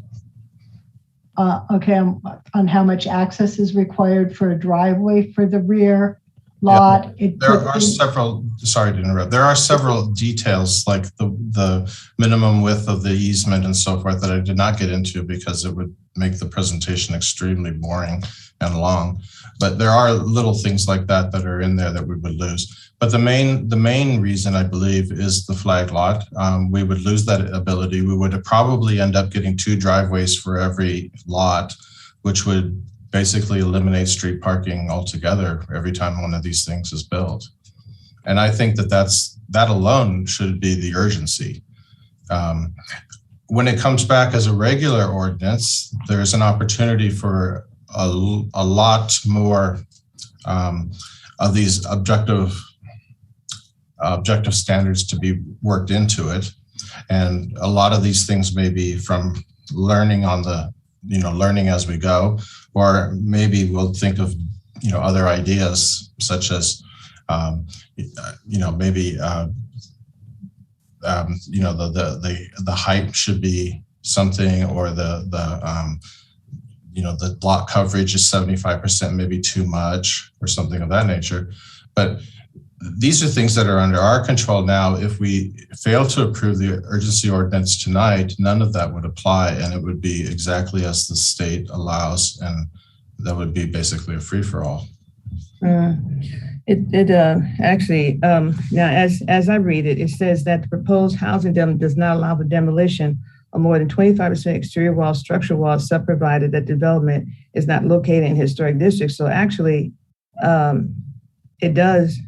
Okay, on how much access is required for a driveway for the rear lot. Yeah. There are several, sorry to interrupt, there are several details like the minimum width of the easement and so forth that I did not get into because it would make the presentation extremely boring and long. But there are little things like that that are in there that we would lose. But the main reason, I believe, is the flag lot. We would lose that ability. We would probably end up getting 2 driveways for every lot, which would basically eliminate street parking altogether every time one of these things is built. And I think that alone should be the urgency. When it comes back as a regular ordinance, there's an opportunity for a lot more of these objective standards to be worked into it. And a lot of these things may be from learning learning as we go, or maybe we'll think of, other ideas such as, maybe, the height should be something, or the lot coverage is 75%, maybe too much, or something of that nature. But these are things that are under our control now. If we fail to approve the urgency ordinance tonight, none of that would apply, and it would be exactly as the state allows, and that would be basically a free-for-all. Actually, now as I read it, it says that the proposed housing does not allow for demolition of more than 25% exterior walls, structural walls, subprovided that development is not located in historic districts. So actually, it does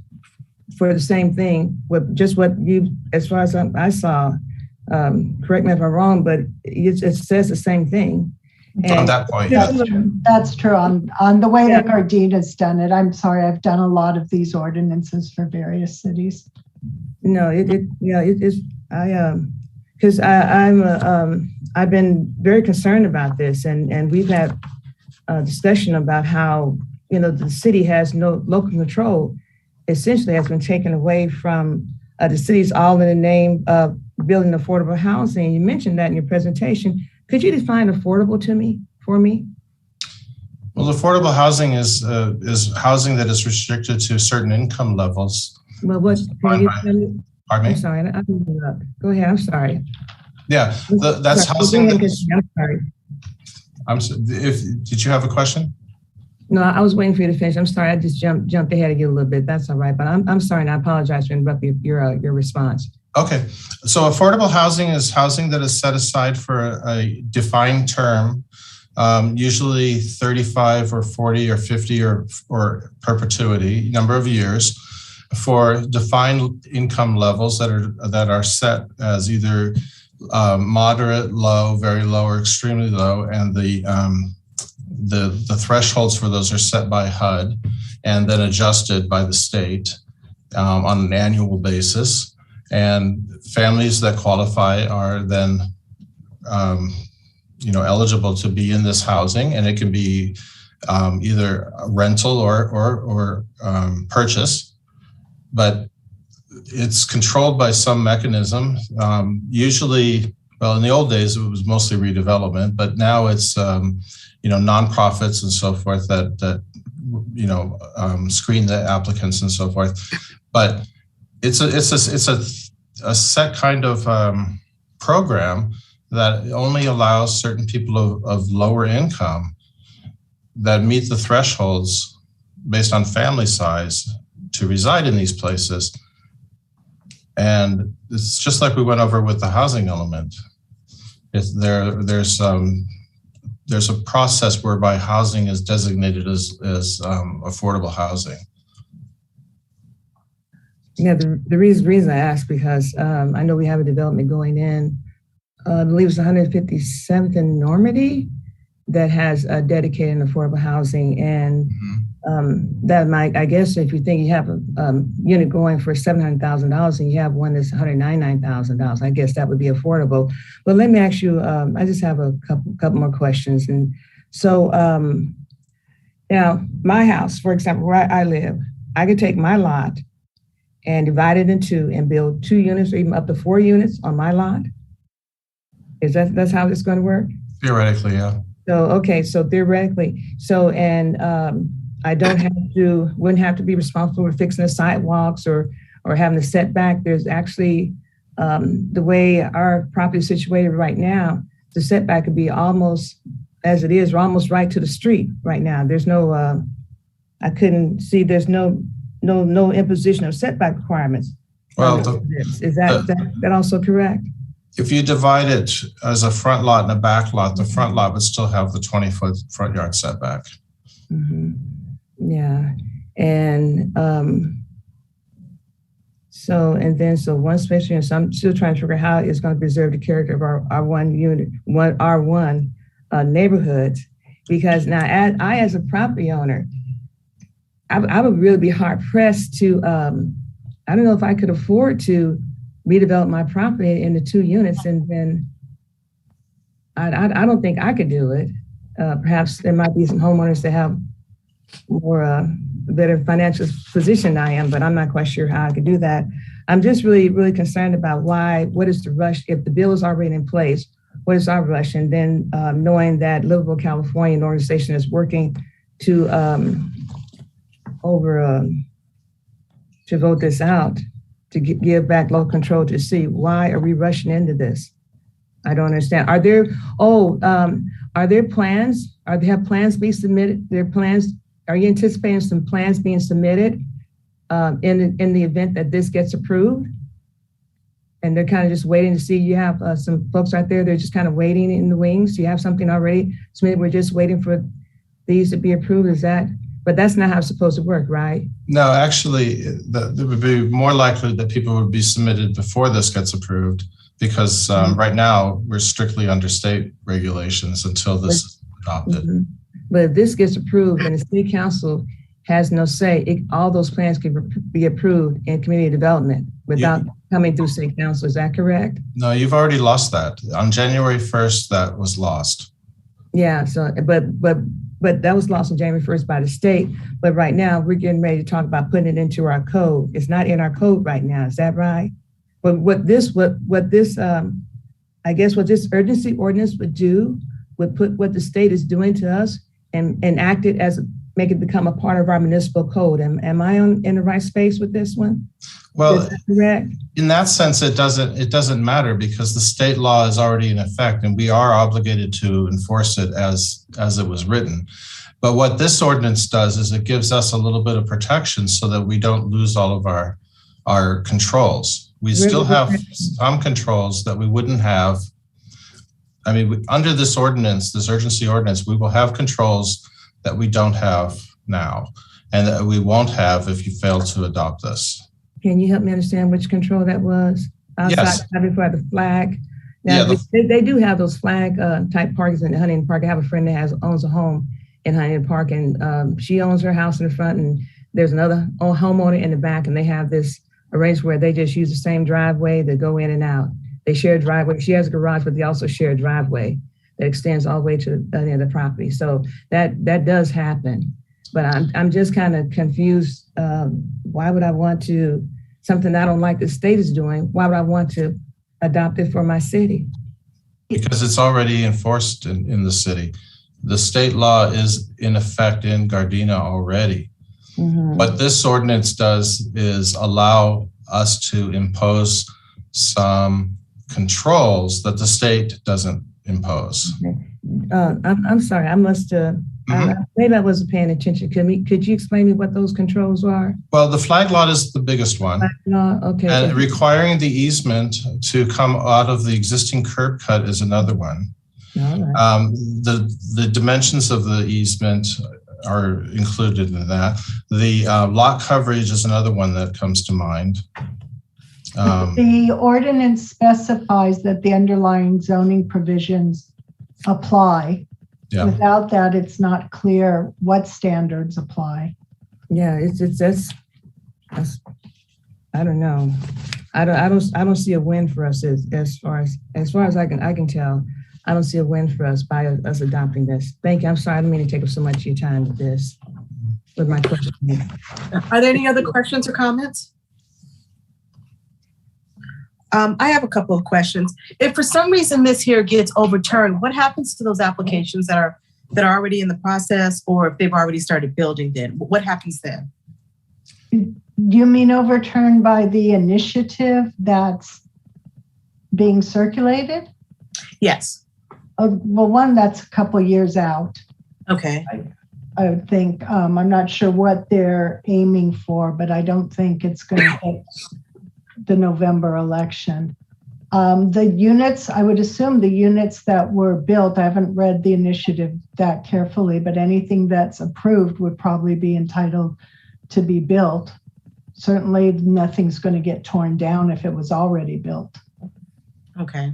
for the same thing with just what you, as far as I saw, correct me if I'm wrong, but it says the same thing. And on that point, yeah. That's true. On the way that Gardena's done it, I'm sorry, I've done a lot of these ordinances for various cities. No, because I've been very concerned about this, and we've had a discussion about how the city has no local control. Essentially, has been taken away from the cities, all in the name of building affordable housing. You mentioned that in your presentation. Could you define affordable for me? Well, affordable housing is housing that is restricted to certain income levels. Well, what? Pardon me? I'm sorry. I go ahead. I'm sorry. Yeah, that's housing. I'm sorry. Did you have a question? No, I was waiting for you to finish. I'm sorry. I just jumped ahead of you a little bit. That's all right. But I'm sorry, and I apologize for interrupting your response. Okay, so affordable housing is housing that is set aside for a defined term, usually 35 or 40 or 50 or perpetuity, number of years, for defined income levels that are set as either moderate, low, very low, or extremely low, and the thresholds for those are set by HUD and then adjusted by the state on an annual basis. And families that qualify are then, eligible to be in this housing, and it can be either a rental or purchase, but it's controlled by some mechanism. Usually, well, in the old days, it was mostly redevelopment, but now it's, nonprofits and so forth that screen the applicants and so forth. But it's a set kind of program that only allows certain people of lower income that meet the thresholds based on family size to reside in these places. And it's just like we went over with the housing element. There's a process whereby housing is designated as affordable housing. Yeah, the reason I asked, because I know we have a development going in, I believe it's 157th in Normandy, that has dedicated affordable housing. And that might, I guess, if you think you have a unit going for $700,000 and you have one that's $199,000, I guess that would be affordable. But let me ask you, I just have a couple more questions. And so now my house, for example, where I live, I could take my lot and divide it in two and build 2 units or even up to 4 units on my lot. That's how it's going to work? Theoretically, yeah. So, okay, so theoretically, and I wouldn't have to be responsible for fixing the sidewalks or having the setback. There's actually, the way our property is situated right now, the setback could be almost, as it is, we're almost right to the street right now. There's no, I couldn't see, there's no imposition of setback requirements. Well, is that also correct? If you divide it as a front lot and a back lot, the front lot would still have the 20-foot front yard setback. Mm-hmm. Yeah. And so one special unit, so I'm still trying to figure out how it's going to preserve the character of our one unit, R1 neighborhoods, because now I, as a property owner, I would really be hard pressed to, I don't know if I could afford to redevelop my property into 2 units, and then I don't think I could do it. Perhaps there might be some homeowners that have more better financial position than I am, but I'm not quite sure how I could do that. I'm just really, really concerned about what is the rush if the bill is already in place? What is our rush? And then knowing that Livable California, an organization is working to vote this out, to give back local control, to see why are we rushing into this? I don't understand. Are there plans? Have plans being submitted? Are you anticipating some plans being submitted in the event that this gets approved? And they're kind of just waiting to see. You have some folks out there, they're just kind of waiting in the wings. You have something already submitted. We're just waiting for these to be approved. But that's not how it's supposed to work, right? No, actually, it would be more likely that people would be submitted before this gets approved, because right now we're strictly under state regulations until this is adopted. Mm-hmm. But if this gets approved and the city council has no say, all those plans can be approved in community development without coming through city council. Is that correct? No, you've already lost that. On January 1st, that was lost. Yeah, so, but that was lost on January 1st by the state. But right now we're getting ready to talk about putting it into our code. It's not in our code right now. Is that right? But what this urgency ordinance would do, would put what the state is doing to us and act it make it become a part of our municipal code. Am I in the right space with this one? Well, is that correct? In that sense, it doesn't matter, because the state law is already in effect and we are obligated to enforce it as it was written. But what this ordinance does is it gives us a little bit of protection so that we don't lose all of our controls. We still have some controls that we wouldn't have. I mean, under this ordinance, this urgency ordinance, we will have controls that we don't have now and that we won't have if you fail to adopt this. Can you help me understand which control that was? Yes. Before the flag. Now, they do have those flag type parks in Huntington Park. I have a friend that owns a home in Huntington Park, and she owns her house in the front, and there's another homeowner in the back, and they have this arranged where they just use the same driveway to go in and out. They share a driveway. She has a garage, but they also share a driveway that extends all the way to the end of the property. So that does happen. But I'm just kind of confused. Why would I want to, something I don't like the state is doing, why would I want to adopt it for my city? Because it's already enforced in the city. The state law is in effect in Gardena already. Mm-hmm. What this ordinance does is allow us to impose some controls that the state doesn't impose. Okay. I'm sorry, I must have, maybe I wasn't paying attention. Could you explain me what those controls are? Well, the flag lot is the biggest one. Flag lot, okay. And requiring the easement to come out of the existing curb cut is another one. All right. The dimensions of the easement are included in that. The lot coverage is another one that comes to mind. The ordinance specifies that the underlying zoning provisions apply. Yeah. Without that, it's not clear what standards apply. Yeah, that's I don't know. I don't see a win for us as far as I can tell. I don't see a win for us by us adopting this. Thank you. I'm sorry, I didn't mean to take up so much of your time with this. With my question. Are there any other questions or comments? I have a couple of questions. If for some reason this here gets overturned, what happens to those applications that are already in the process, or if they've already started building then? What happens then? You mean overturned by the initiative that's being circulated? Yes. Well, one that's a couple years out. Okay. I would think. I'm not sure what they're aiming for, but I don't think it's going to hit the November election. The units, I would assume the units that were built, I haven't read the initiative that carefully, but anything that's approved would probably be entitled to be built. Certainly nothing's going to get torn down if it was already built. Okay.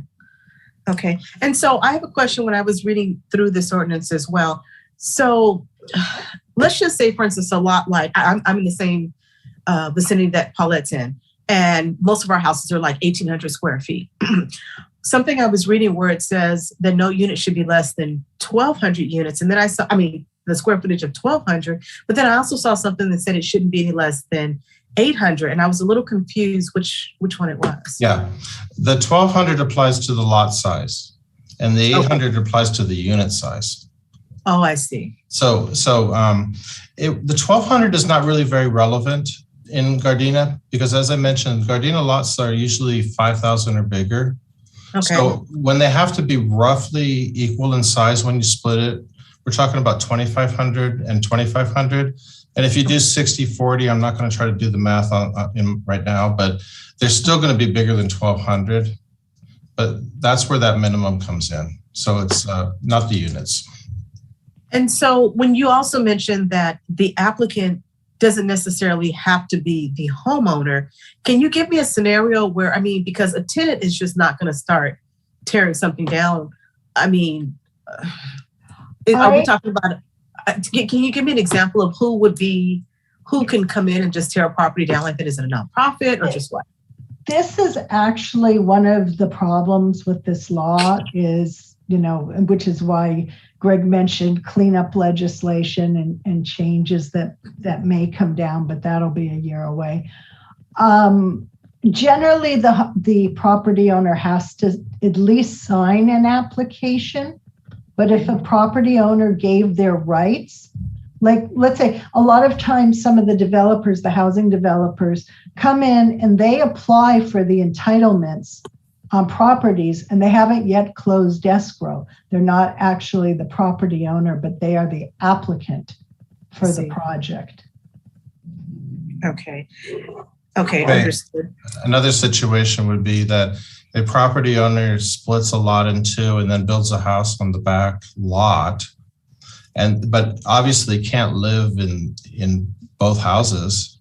Okay. And so I have a question when I was reading through this ordinance as well. So let's just say, for instance, a lot like I'm in the same vicinity that Paulette's in, and most of our houses are like 1,800 square feet. Something I was reading where it says that no unit should be less than 1,200 units. And then I saw, the square footage of 1,200, but then I also saw something that said it shouldn't be any less than 800. And I was a little confused which one it was. Yeah, the 1,200 applies to the lot size and the 800 applies to the unit size. Oh, I see. So the 1,200 is not really very relevant in Gardena because, as I mentioned, Gardena lots are usually 5,000 or bigger. Okay. So when they have to be roughly equal in size when you split it, we're talking about 2,500 and 2,500. And if you do 60-40, I'm not going to try to do the math right now, but they're still going to be bigger than 1,200. But that's where that minimum comes in. So it's not the units. And so when you also mentioned that the applicant doesn't necessarily have to be the homeowner, can you give me a scenario where, because a tenant is just not going to start tearing something down. Are we talking about, can you give me an example of who can come in and just tear a property down like that? Is it a nonprofit or just what? This is actually one of the problems with this law is, which is why Greg mentioned cleanup legislation and changes that may come down, but that'll be a year away. Generally, the property owner has to at least sign an application. But if a property owner gave their rights, like let's say a lot of times some of the developers, the housing developers, come in and they apply for the entitlements on properties and they haven't yet closed escrow. They're not actually the property owner, but they are the applicant for the project. Okay, understood. Another situation would be that a property owner splits a lot in two and then builds a house on the back lot, but obviously can't live in both houses,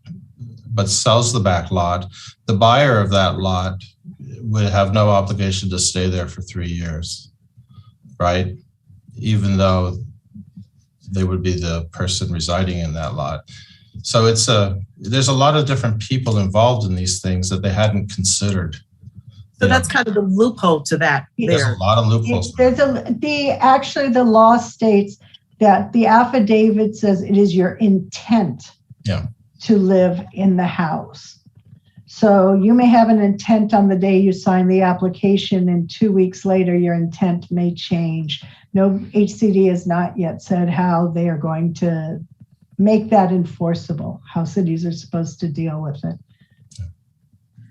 but sells the back lot. The buyer of that lot would have no obligation to stay there for 3 years, right? Even though they would be the person residing in that lot. So there's a lot of different people involved in these things that they hadn't considered. So that's kind of the loophole to that. There's a lot of loopholes. Actually, the law states that the affidavit says it is your intent to live in the house. So you may have an intent on the day you sign the application, and 2 weeks later, your intent may change. No, HCD has not yet said how they are going to make that enforceable, how cities are supposed to deal with it.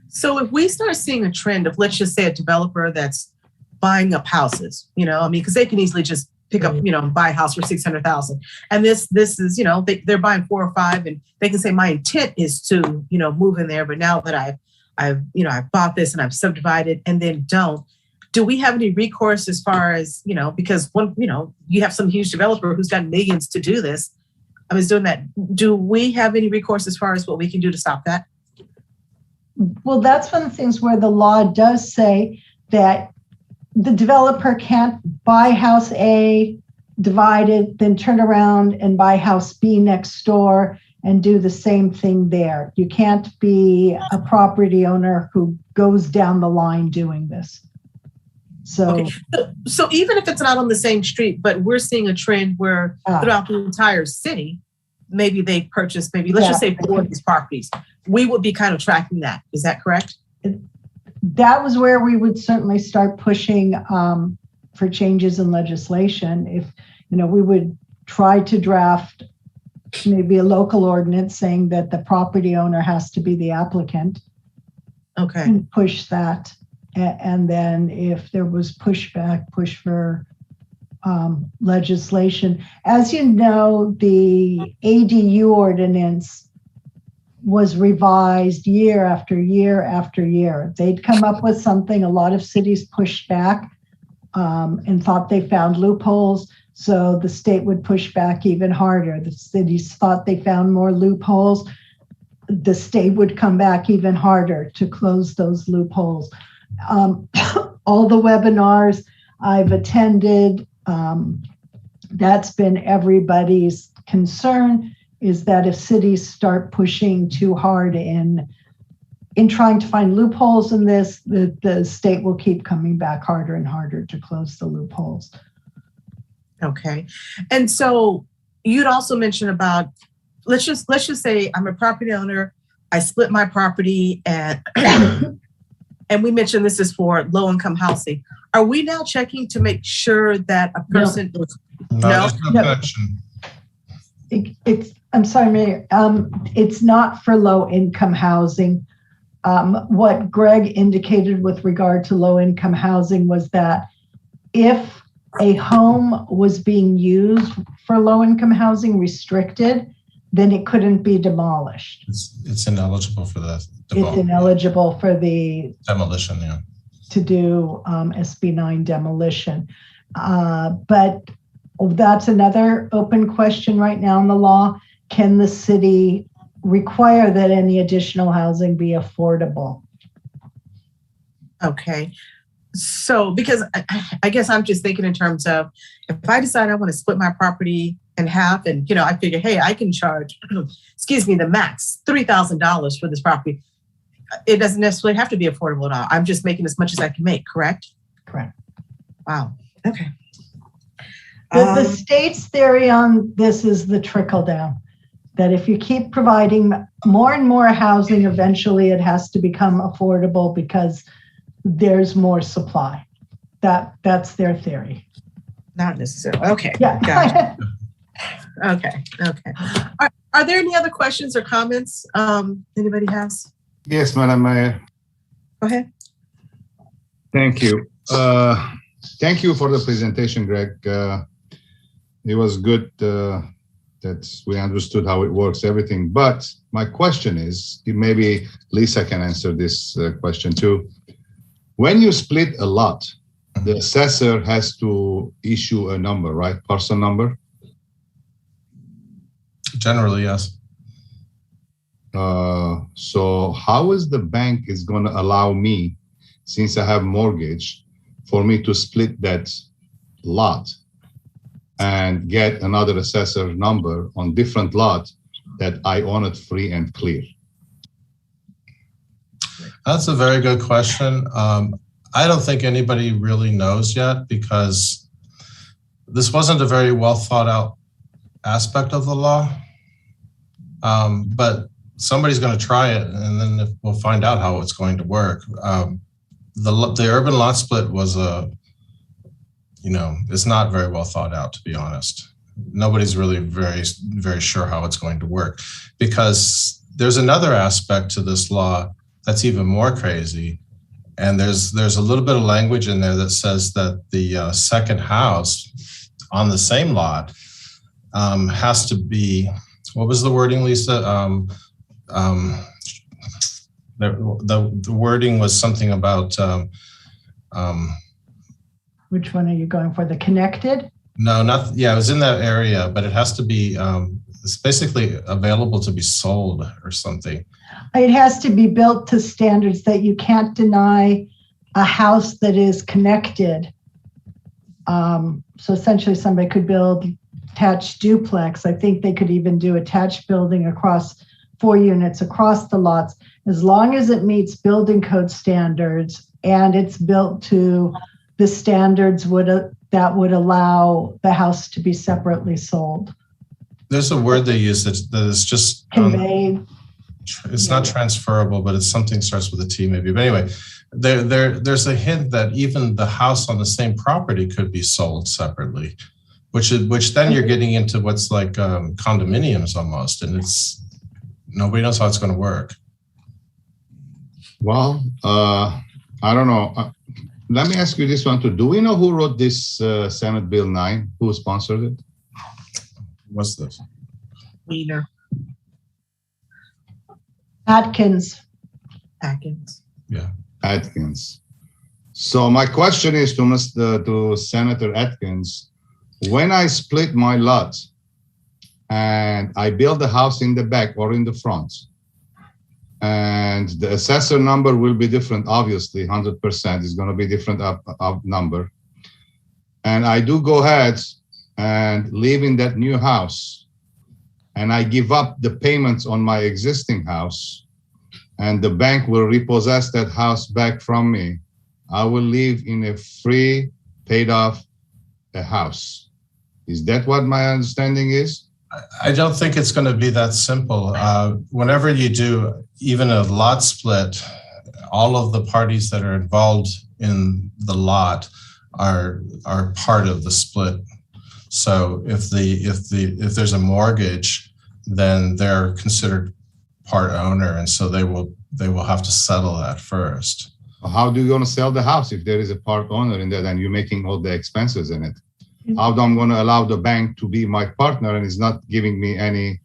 So if we start seeing a trend of, let's just say, a developer that's buying up houses, because they can easily just pick up, buy a house for 600,000. And this is, they're buying 4 or 5, and they can say, my intent is to, move in there. But now that I've bought this and I've subdivided, and then don't. Do we have any recourse as far as, because you have some huge developer who's got millions to do this. I was doing that. Do we have any recourse as far as what we can do to stop that? Well, that's one of the things where the law does say that the developer can't buy house A, divide it, then turn around and buy house B next door and do the same thing there. You can't be a property owner who goes down the line doing this. So even if it's not on the same street, but we're seeing a trend where throughout the entire city, maybe they purchased, let's just say 4 of these properties. We would be kind of tracking that. Is that correct? That was where we would certainly start pushing for changes in legislation. If, we would try to draft maybe a local ordinance saying that the property owner has to be the applicant. Okay. And push that. And then if there was pushback, push for legislation. As you know, the ADU ordinance was revised year after year after year. They'd come up with something, a lot of cities pushed back and thought they found loopholes. So the state would push back even harder. The cities thought they found more loopholes. The state would come back even harder to close those loopholes. All the webinars I've attended, that's been everybody's concern, is that if cities start pushing too hard in trying to find loopholes in this, the state will keep coming back harder and harder to close the loopholes. Okay. And so you'd also mention about, let's just say I'm a property owner, I split my property, and and we mentioned this is for low-income housing. Are we now checking to make sure that a person is No. I'm sorry, Mayor. It's not for low-income housing. What Greg indicated with regard to low-income housing was that if a home was being used for low-income housing restricted, then it couldn't be demolished. It's ineligible for that. It's ineligible for the demolition, to do SB 9 demolition. But that's another open question right now in the law. Can the city require that any additional housing be affordable? Okay. So, because I guess I'm just thinking in terms of, if I decide I want to split my property in half, and, I figure, hey, I can charge, the max $3,000 for this property. It doesn't necessarily have to be affordable at all. I'm just making as much as I can make, correct? Correct. Wow. Okay. The state's theory on this is the trickle down, that if you keep providing more and more housing, eventually it has to become affordable because there's more supply. That's their theory. Not necessarily. Okay. Yeah. Gotcha. Okay. Are there any other questions or comments anybody has? Yes, Madam Mayor. Go ahead. Thank you. Thank you for the presentation, Greg. It was good that we understood how it works, everything. But my question is, maybe Lisa can answer this question too. When you split a lot, the assessor has to issue a number, right? Parcel number? Generally, yes. So how is the bank is going to allow me, since I have mortgage, for me to split that lot and get another assessor number on different lot that I own it free and clear? That's a very good question. I don't think anybody really knows yet because this wasn't a very well thought out aspect of the law. But somebody's going to try it, and then we'll find out how it's going to work. The urban lot split was it's not very well thought out, to be honest. Nobody's really very sure how it's going to work, because there's another aspect to this law that's even more crazy. And there's a little bit of language in there that says that the second house on the same lot has to be, what was the wording, Lisa? The wording was something about. Which one are you going for? The connected? No, not, yeah, it was in that area, but it has to be, it's basically available to be sold or something. It has to be built to standards that you can't deny a house that is connected. So essentially somebody could build attached duplex. I think they could even do attached building across 4 units across the lots, as long as it meets building code standards and it's built to the standards that would allow the house to be separately sold. There's a word they use that is just conveyed. It's not transferable, but it's something starts with a T maybe. But anyway, there's a hint that even the house on the same property could be sold separately, which then you're getting into what's like condominiums almost, and nobody knows how it's going to work. Well, I don't know. Let me ask you this one too. Do we know who wrote this Senate Bill 9? Who sponsored it? What's this? Wiener. Atkins. Yeah. Atkins. So my question is to Senator Atkins, when I split my lot and I build a house in the back or in the front, and the assessor number will be different, obviously, 100% is going to be different number. And I do go ahead and live in that new house, and I give up the payments on my existing house, and the bank will repossess that house back from me. I will live in a free, paid off house. Is that what my understanding is? I don't think it's going to be that simple. Whenever you do even a lot split, all of the parties that are involved in the lot are part of the split. So if there's a mortgage, then they're considered part owner, and so they will have to settle that first. How do you going to sell the house if there is a part owner in there and you're making all the expenses in it? How am I going to allow the bank to be my partner and is not giving me any,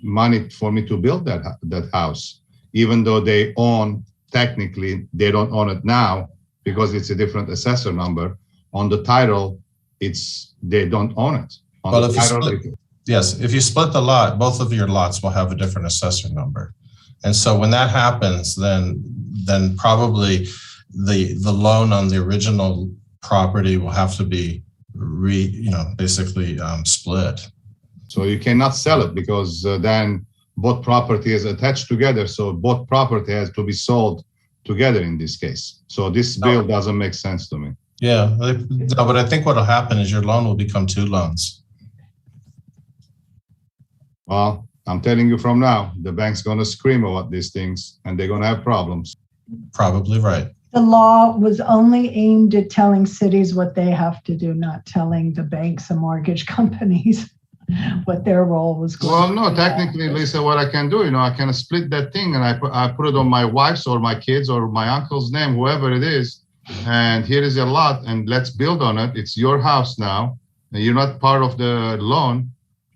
money for me to build that house, even though they own, technically they don't own it now because it's a different assessor number. On the title, they don't own it. Well, if you split the lot, both of your lots will have a different assessor number. And so when that happens, then probably the loan on the original property will have to be basically split. So you cannot sell it because then both property is attached together. So both property has to be sold together in this case. So this bill doesn't make sense to me. Yeah, no, but I think what will happen is your loan will become 2 loans. Well, I'm telling you from now, the bank's going to scream about these things and they're going to have problems. Probably right. The law was only aimed at telling cities what they have to do, not telling the banks and mortgage companies what their role was going to be. Well, no, technically, Lisa, what I can do, I can split that thing and I put it on my wife's or my kids or my uncle's name, whoever it is. And here is a lot and let's build on it. It's your house now. And you're not part of the loan.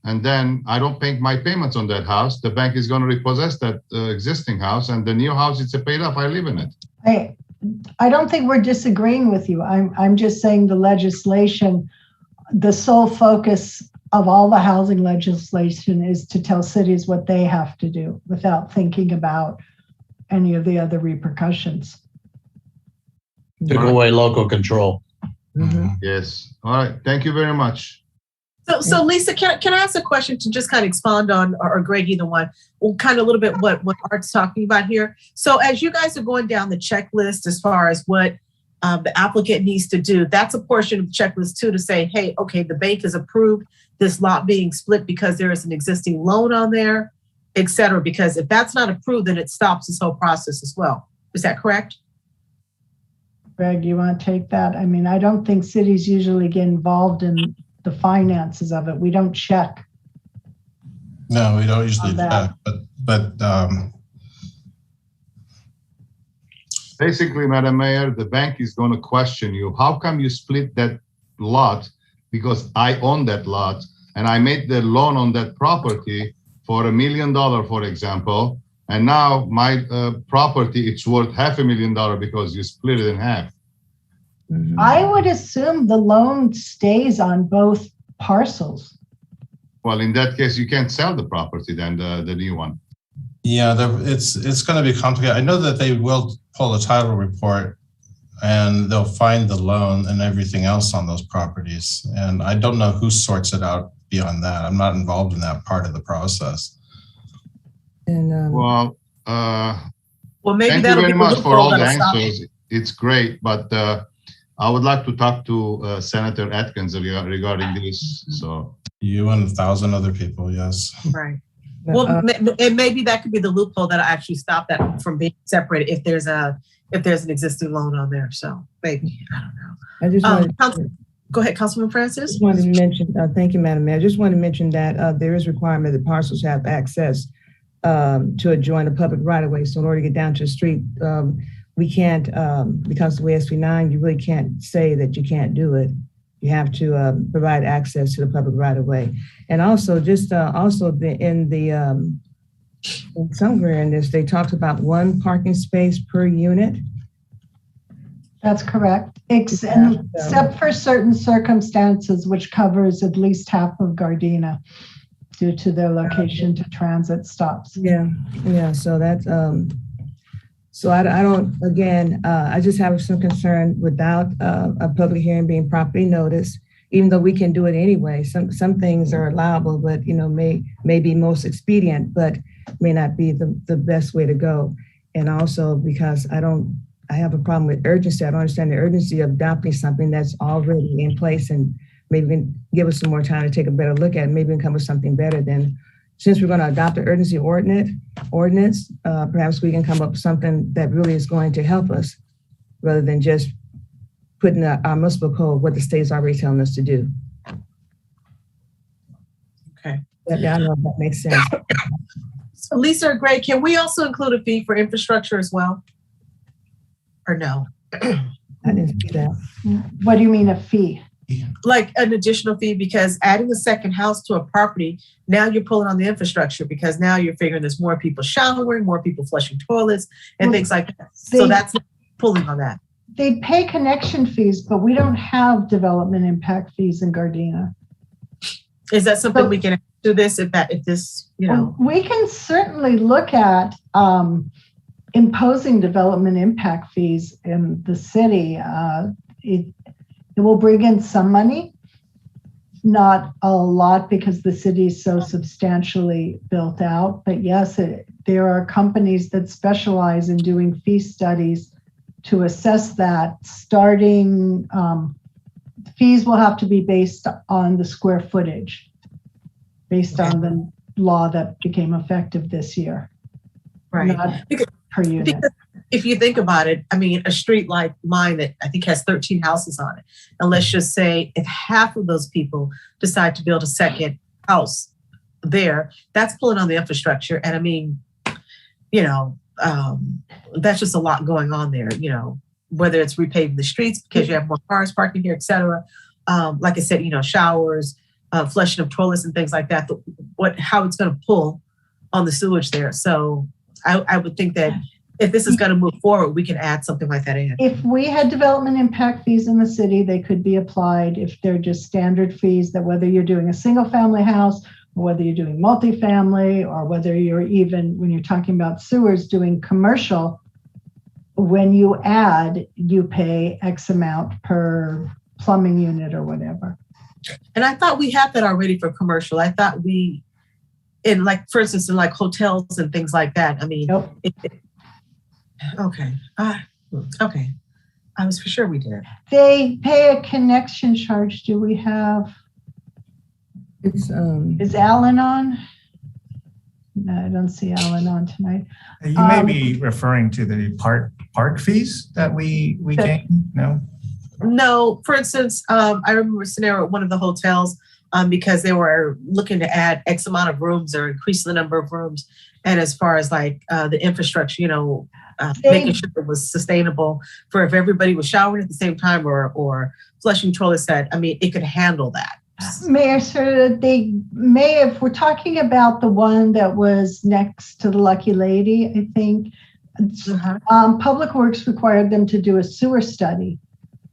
And then I don't pay my payments on that house. The bank is going to repossess that existing house, and the new house, it's a paid off. I live in it. I don't think we're disagreeing with you. I'm just saying the legislation, the sole focus of all the housing legislation is to tell cities what they have to do without thinking about any of the other repercussions. Took away local control. Mm-hmm. Yes. All right. Thank you very much. So Lisa, can I ask a question to just kind of expand on, or Greg, either one, kind of a little bit what Art's talking about here. So as you guys are going down the checklist as far as what the applicant needs to do, that's a portion of the checklist too, to say, hey, okay, the bank has approved this lot being split because there is an existing loan on there, et cetera. Because if that's not approved, then it stops this whole process as well. Is that correct? Greg, you want to take that? I mean, I don't think cities usually get involved in the finances of it. We don't check. No, we don't usually do that. But basically, Madam Mayor, the bank is going to question you. How come you split that lot? Because I own that lot and I made the loan on that property for $1 million, for example. And now my property, it's worth $500,000 because you split it in half. I would assume the loan stays on both parcels. Well, in that case, you can't sell the property then, the new one. Yeah, it's going to be complicated. I know that they will pull a title report and they'll find the loan and everything else on those properties. And I don't know who sorts it out beyond that. I'm not involved in that part of the process. And well, maybe thank you very much for all the answers. It's great, but I would like to talk to Senator Atkins regarding this. So you and 1,000 other people, yes. Right. Well, and maybe that could be the loophole that actually stop that from being separated if there's an existing loan on there. So maybe, I don't know. I just wanted go ahead, Councilman Francis. Just wanted to mention, thank you, Madam Mayor. I just want to mention that there is a requirement that parcels have access to adjoin a public right-of-way. So in order to get down to the street, we can't, because the way SB9, you really can't say that you can't do it. You have to provide access to the public right-of-way. And also, somewhere in this, they talked about 1 parking space per unit. That's correct, except for certain circumstances, which covers at least half of Gardena due to their location to transit stops. Yeah. So that's, so I don't, again, I just have some concern without a public hearing being properly noticed, even though we can do it anyway. Some things are allowable, but, may be most expedient, but may not be the best way to go. And also because I have a problem with urgency. I don't understand the urgency of adopting something that's already in place, and maybe we can give us some more time to take a better look at it. Maybe we can come with something better than, since we're going to adopt the urgency ordinance, perhaps we can come up with something that really is going to help us rather than just putting our municipal code, what the state's already telling us to do. Okay. I don't know if that makes sense. So Lisa or Greg, can we also include a fee for infrastructure as well? Or no? I didn't see that. What do you mean a fee? Like an additional fee, because adding a second house to a property, now you're pulling on the infrastructure because now you're figuring there's more people showering, more people flushing toilets and things like that. So that's pulling on that. They pay connection fees, but we don't have development impact fees in Gardena. Is that something we can do this if this, We can certainly look at imposing development impact fees in the city. It will bring in some money, not a lot because the city is so substantially built out. But yes, there are companies that specialize in doing fee studies to assess that. Starting, fees will have to be based on the square footage, based on the law that became effective this year. Right. Not per unit. Because if you think about it, I mean, a street like mine that I think has 13 houses on it, and let's just say if half of those people decide to build a second house there, that's pulling on the infrastructure. And I mean, that's just a lot going on there, whether it's repaving the streets because you have more cars parking here, et cetera. Like I said, showers, flushing of toilets and things like that, how it's going to pull on the sewage there. So I would think that if this is going to move forward, we can add something like that in. If we had development impact fees in the city, they could be applied if they're just standard fees, that whether you're doing a single family house, or whether you're doing multifamily, or whether you're even, when you're talking about sewers, doing commercial, when you add, you pay X amount per plumbing unit or whatever. And I thought we had that already for commercial. I thought we, in like, for instance, in like hotels and things like that. I mean, Nope. Okay. Okay. I was for sure we did. They pay a connection charge. Do we have? It's Is Alan on? No, I don't see Alan on tonight. You may be referring to the park fees that we gained. No. No. For instance, I remember a scenario at one of the hotels because they were looking to add X amount of rooms or increase the number of rooms, and as far as like the infrastructure, you know. Making sure it was sustainable for if everybody was showering at the same time or flushing toilet set. I mean, it could handle that. Mayor, sir, they may, if we're talking about the one that was next to the Lucky Lady, I think, Public Works required them to do a sewer study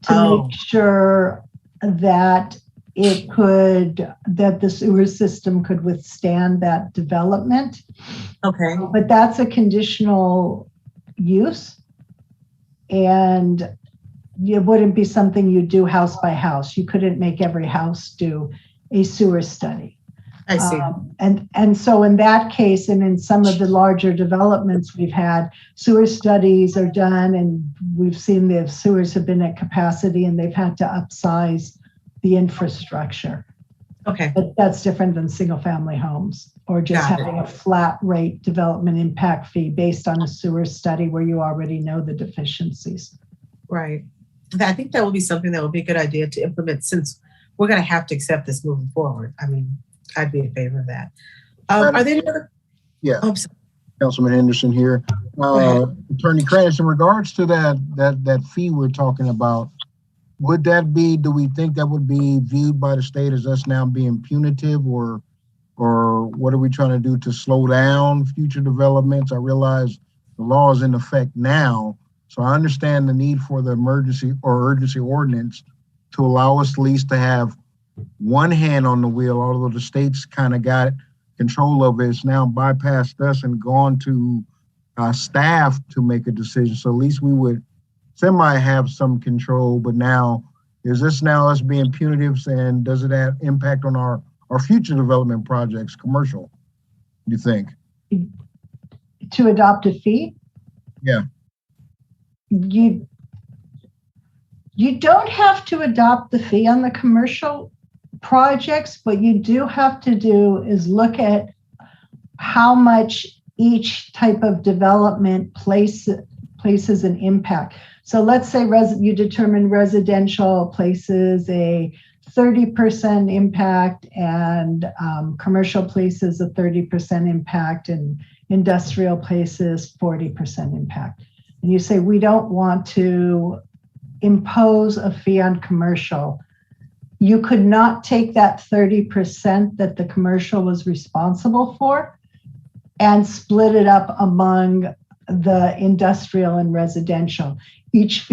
to make sure that that the sewer system could withstand that development. Okay. But that's a conditional use, and it wouldn't be something you do house by house. You couldn't make every house do a sewer study. I see. And so in that case, and in some of the larger developments we've had, sewer studies are done, and we've seen the sewers have been at capacity and they've had to upsize the infrastructure. Okay. But that's different than single family homes or just having a flat rate development impact fee based on a sewer study where you already know the deficiencies. Right. I think that would be something that would be a good idea to implement since we're going to have to accept this moving forward. I mean, I'd be in favor of that. Are there any other? Yeah. Councilman Henderson here. Attorney Kranz, in regards to that fee we're talking about, would that be, do we think that would be viewed by the state as us now being punitive, or what are we trying to do to slow down future developments? I realize the law is in effect now, so I understand the need for the emergency or urgency ordinance to allow us at least to have one hand on the wheel, although the state's kind of got control of it. It's now bypassed us and gone to staff to make a decision. So at least we would semi have some control, but now, is this now us being punitive, and does it have impact on our future development projects, commercial, you think? To adopt a fee? Yeah. You don't have to adopt the fee on the commercial projects. What you do have to do is look at how much each type of development places an impact. So let's say you determine residential places a 30% impact and commercial places a 30% impact and industrial places 40% impact. And you say, we don't want to impose a fee on commercial. You could not take that 30% that the commercial was responsible for and split it up among the industrial and residential. Each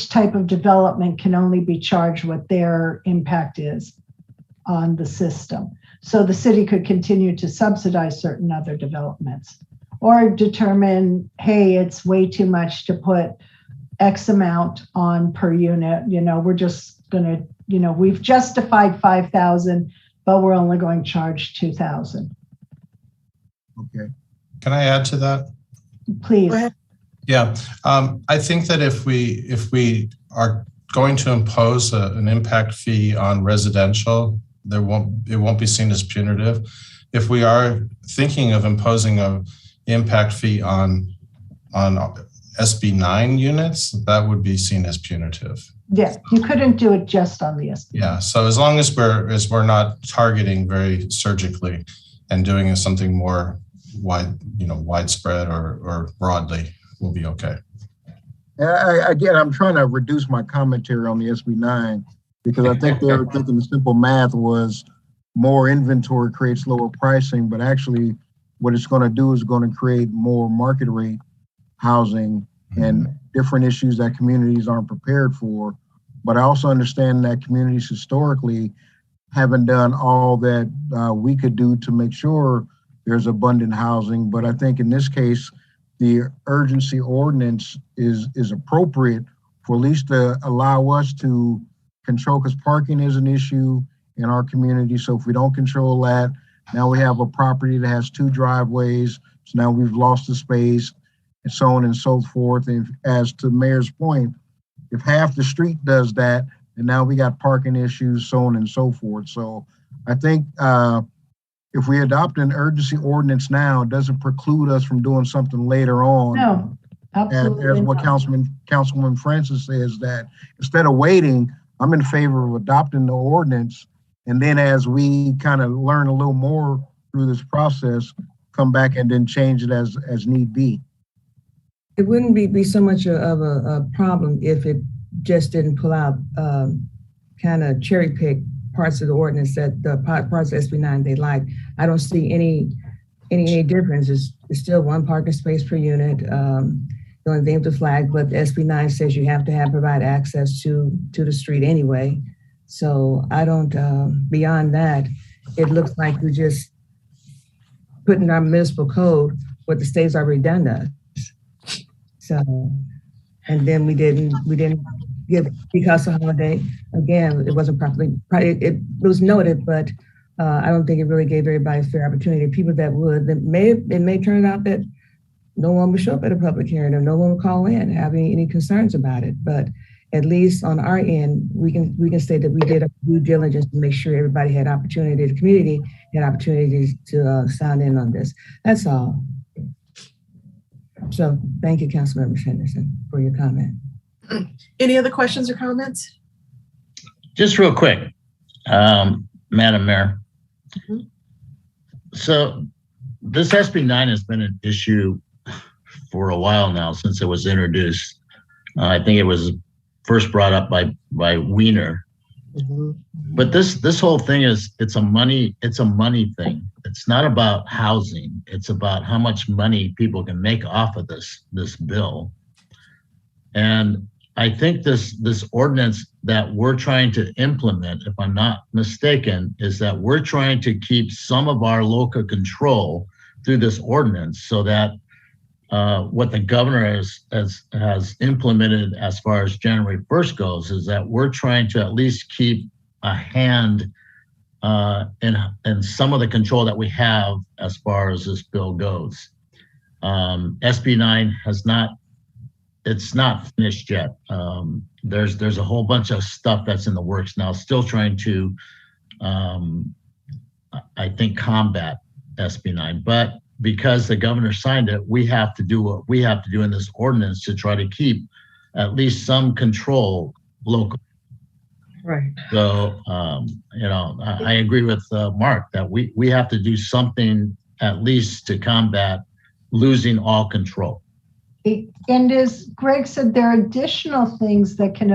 type of development can only be charged what their impact is on the system. So the city could continue to subsidize certain other developments or determine, hey, it's way too much to put X amount on per unit. You know, we're just going to, we've justified 5,000, but we're only going to charge 2,000. Okay. Can I add to that? Please. Go ahead. Yeah, I think that if we are going to impose an impact fee on residential, it won't be seen as punitive. If we are thinking of imposing an impact fee on SB 9 units, that would be seen as punitive. Yeah, you couldn't do it just on the SB. Yeah, so as long as we're not targeting very surgically and doing something more widespread or broadly, we'll be okay. Again, I'm trying to reduce my commentary on the SB 9 because I think they were thinking the simple math was more inventory creates lower pricing, but actually what it's going to do is going to create more market rate housing and different issues that communities aren't prepared for. But I also understand that communities historically haven't done all that we could do to make sure there's abundant housing. But I think in this case, the urgency ordinance is appropriate for at least to allow us to control, because parking is an issue in our community. So if we don't control that, now we have a property that has 2 driveways. So now we've lost the space and so on and so forth. And as to Mayor's point, if half the street does that, and now we got parking issues, so on and so forth. So I think if we adopt an urgency ordinance now, it doesn't preclude us from doing something later on. No, absolutely. And as what not. Councilwoman Francis says, that instead of waiting, I'm in favor of adopting the ordinance. And then as we kind of learn a little more through this process, come back and then change it as need be. It wouldn't be so much of a problem if it just didn't pull out kind of cherry pick parts of the ordinance that the parts of SB 9 they like. I don't see any difference. It's still 1 parking space per unit. The only thing with the flag, but the SB 9 says you have to provide access to the street anyway. So I don't, beyond that, it looks like we're just putting our municipal code what the state's already done to us. So, and then we didn't give Picasso holiday. Again, it wasn't properly, it was noted, but I don't think it really gave everybody a fair opportunity. People that would, it may turn out that no one would show up at a public hearing or no one would call in having any concerns about it. But at least on our end, we can say that we did a due diligence to make sure everybody had opportunity, the community had opportunities to sign in on this. That's all. So thank you, Councilmember Henderson, for your comment. Any other questions or comments? Just real quick, Madam Mayor. So this SB 9 has been an issue for a while now since it was introduced. I think it was first brought up by Wiener. But this whole thing it's a money thing. It's not about housing. It's about how much money people can make off of this bill. And I think this ordinance that we're trying to implement, if I'm not mistaken, is that we're trying to keep some of our local control through this ordinance so that what the governor has implemented as far as January 1st goes is that we're trying to at least keep a hand in some of the control that we have as far as this bill goes. SB 9 it's not finished yet. There's a whole bunch of stuff that's in the works now, still trying to, I think, combat SB 9. But because the governor signed it, we have to do what we have to do in this ordinance to try to keep at least some control local. Right. So, I agree with Mark that we have to do something at least to combat losing all control. And as Greg said, there are additional things that can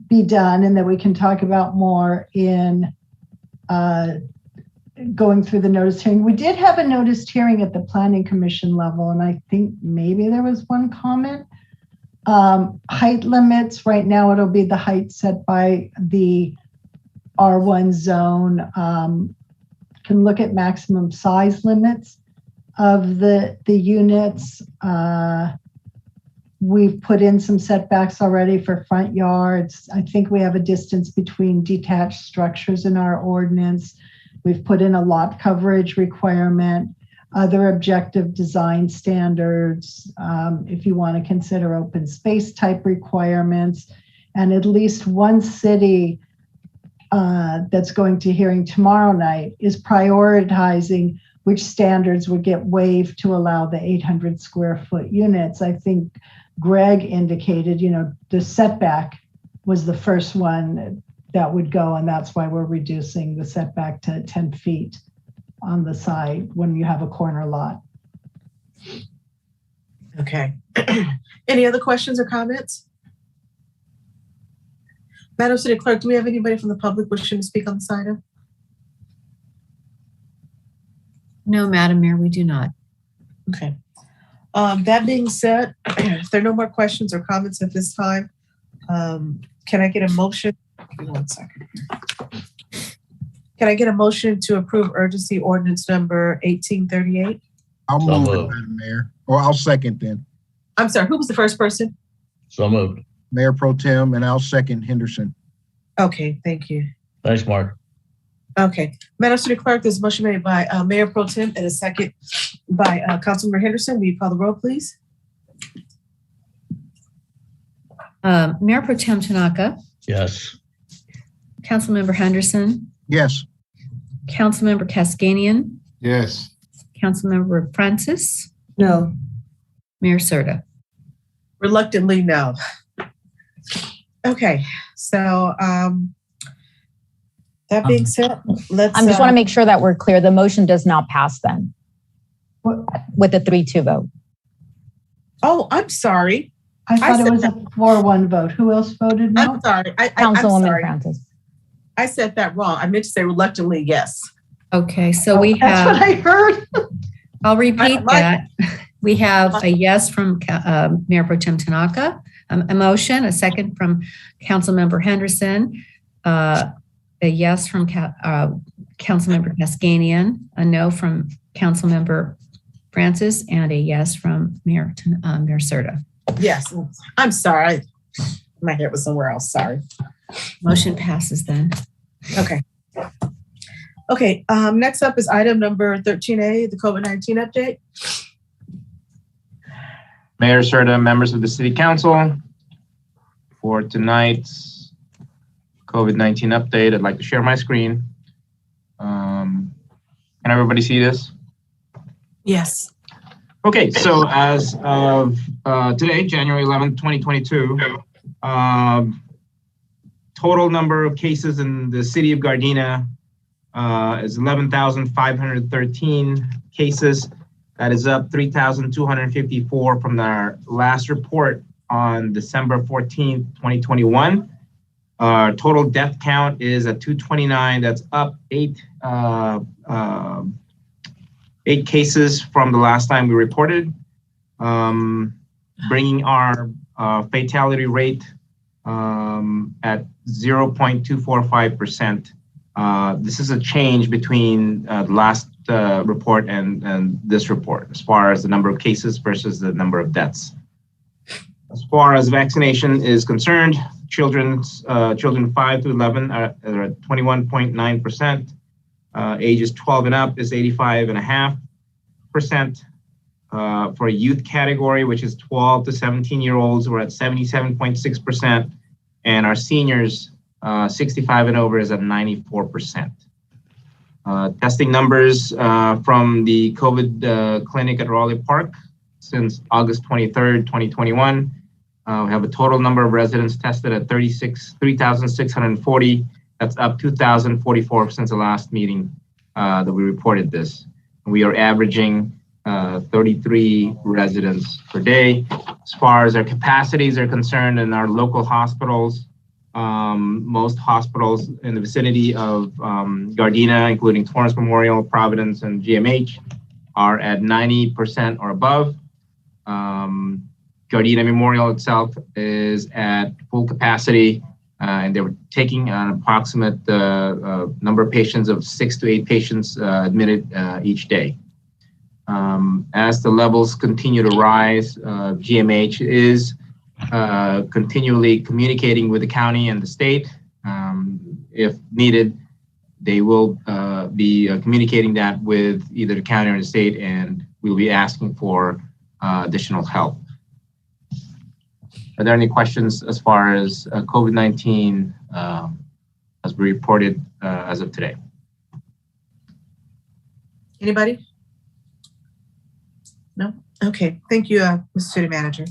be done and that we can talk about more in going through the notice hearing. We did have a noticed hearing at the Planning Commission level, and I think maybe there was one comment. Height limits, right now it'll be the height set by the R1 zone. Can look at maximum size limits of the units. We've put in some setbacks already for front yards. I think we have a distance between detached structures in our ordinance. We've put in a lot coverage requirement, other objective design standards, if you want to consider open space type requirements, and at least one city that's going to hearing tomorrow night is prioritizing which standards would get waived to allow the 800 square foot units. I think Greg indicated, the setback was the first one that would go, and that's why we're reducing the setback to 10 feet on the side when you have a corner lot. Okay. Any other questions or comments? Madam City Clerk, do we have anybody from the public wishing to speak on this item? No, Madam Mayor, we do not. Okay. That being said, if there are no more questions or comments at this time, can I get a motion? Give me 1 second. Can I get a motion to approve urgency ordinance number 1838? I'll move it, Madam Mayor, or I'll second then. I'm sorry, who was the first person? So moved. Mayor Pro Tem, and I'll second Henderson. Okay, thank you. Thanks, Mark. Okay, Madam City Clerk, this motion made by Mayor Pro Tem and a second by Councilmember Henderson. Will you call the roll, please? Mayor Pro Tem Tanaka, Yes. Councilmember Henderson, Yes. Councilmember Cascanian, Yes. Councilmember Francis, No. Mayor Serta. Reluctantly, no. Okay, so that being said, let's. I just want to make sure that we're clear. The motion does not pass then with a 3-2 vote. Oh, I'm sorry. I thought it was a 4-1 vote. Who else voted no? I'm sorry. Councilwoman Francis. I said that wrong. I meant to say reluctantly, yes. Okay, so we That's have. what I heard. I'll repeat that. We have a yes from Mayor Pro Tem Tanaka, a motion, a second from Councilmember Henderson, a yes from Councilmember Cascanian, a no from Councilmember Francis, and a yes from Mayor Serta. Yes, I'm sorry. My head was somewhere else. Sorry. Motion passes then. Okay. Okay, next up is item number 13A, the COVID-19 update. Mayor Serta, members of the City Council, for tonight's COVID-19 update, I'd like to share my screen. Can everybody see this? Yes. Okay, so as of today, January 11th, 2022, total number of cases in the city of Gardena is 11,513 cases. That is up 3,254 from our last report on December 14th, 2021. Our total death count is at 229. That's up 8 cases from the last time we reported, bringing our fatality rate at 0.245%. This is a change between the last report and this report, as far as the number of cases versus the number of deaths. As far as vaccination is concerned, children 5 to 11 are at 21.9%. Ages 12 and up is 85.5%. For a youth category, which is 12 to 17-year-olds, we're at 77.6%. And our seniors, 65 and over, is at 94%. Testing numbers from the COVID clinic at Raleigh Park since August 23rd, 2021. We have a total number of residents tested at 3,640. That's up 2,044 since the last meeting that we reported this. We are averaging 33 residents per day. As far as our capacities are concerned in our local hospitals, most hospitals in the vicinity of Gardena, including Torrance Memorial, Providence, and GMH, are at 90% or above. Gardena Memorial itself is at full capacity, and they were taking an approximate number of patients of 6 to 8 patients admitted each day. As the levels continue to rise, GMH is continually communicating with the county and the state. If needed, they will be communicating that with either the county or the state, and we'll be asking for additional help. Are there any questions as far as COVID-19 as we reported as of today? Anybody? No? Okay, thank you, Mr. City Manager.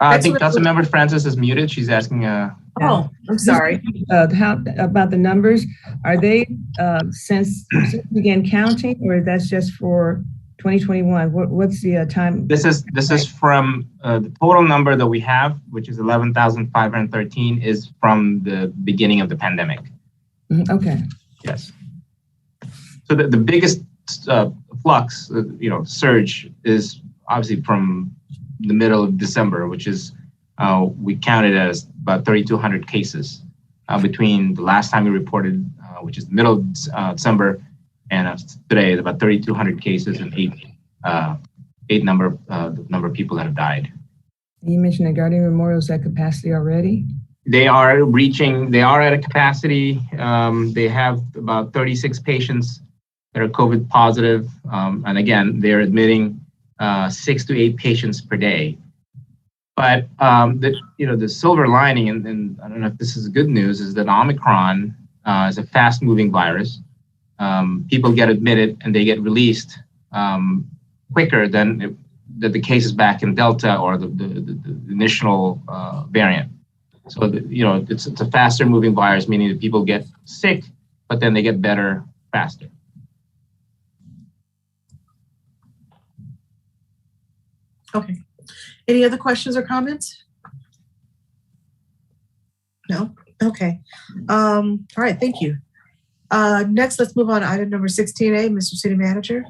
I think Councilmember Francis is muted. She's asking. Oh, I'm sorry. How about the numbers? Are they since we began counting, or that's just for 2021? What's the time? This is from the total number that we have, which is 11,513, is from the beginning of the pandemic. Okay. Yes. So the biggest flux, surge is obviously from the middle of December, which is we counted as about 3,200 cases between the last time we reported, which is the middle of December, and today about 3,200 cases and the number of people that have died. You mentioned that Gardena Memorial is at capacity already. They are at a capacity. They have about 36 patients that are COVID positive. And again, they're admitting 6 to 8 patients per day. But the silver lining, and I don't know if this is good news, is that Omicron is a fast-moving virus. People get admitted and they get released quicker than the cases back in Delta or the initial variant. So it's a faster-moving virus, meaning that people get sick, but then they get better faster. Okay. Any other questions or comments? No? Okay. All right, thank you. Next, let's move on to item number 16A, Mr. City Manager.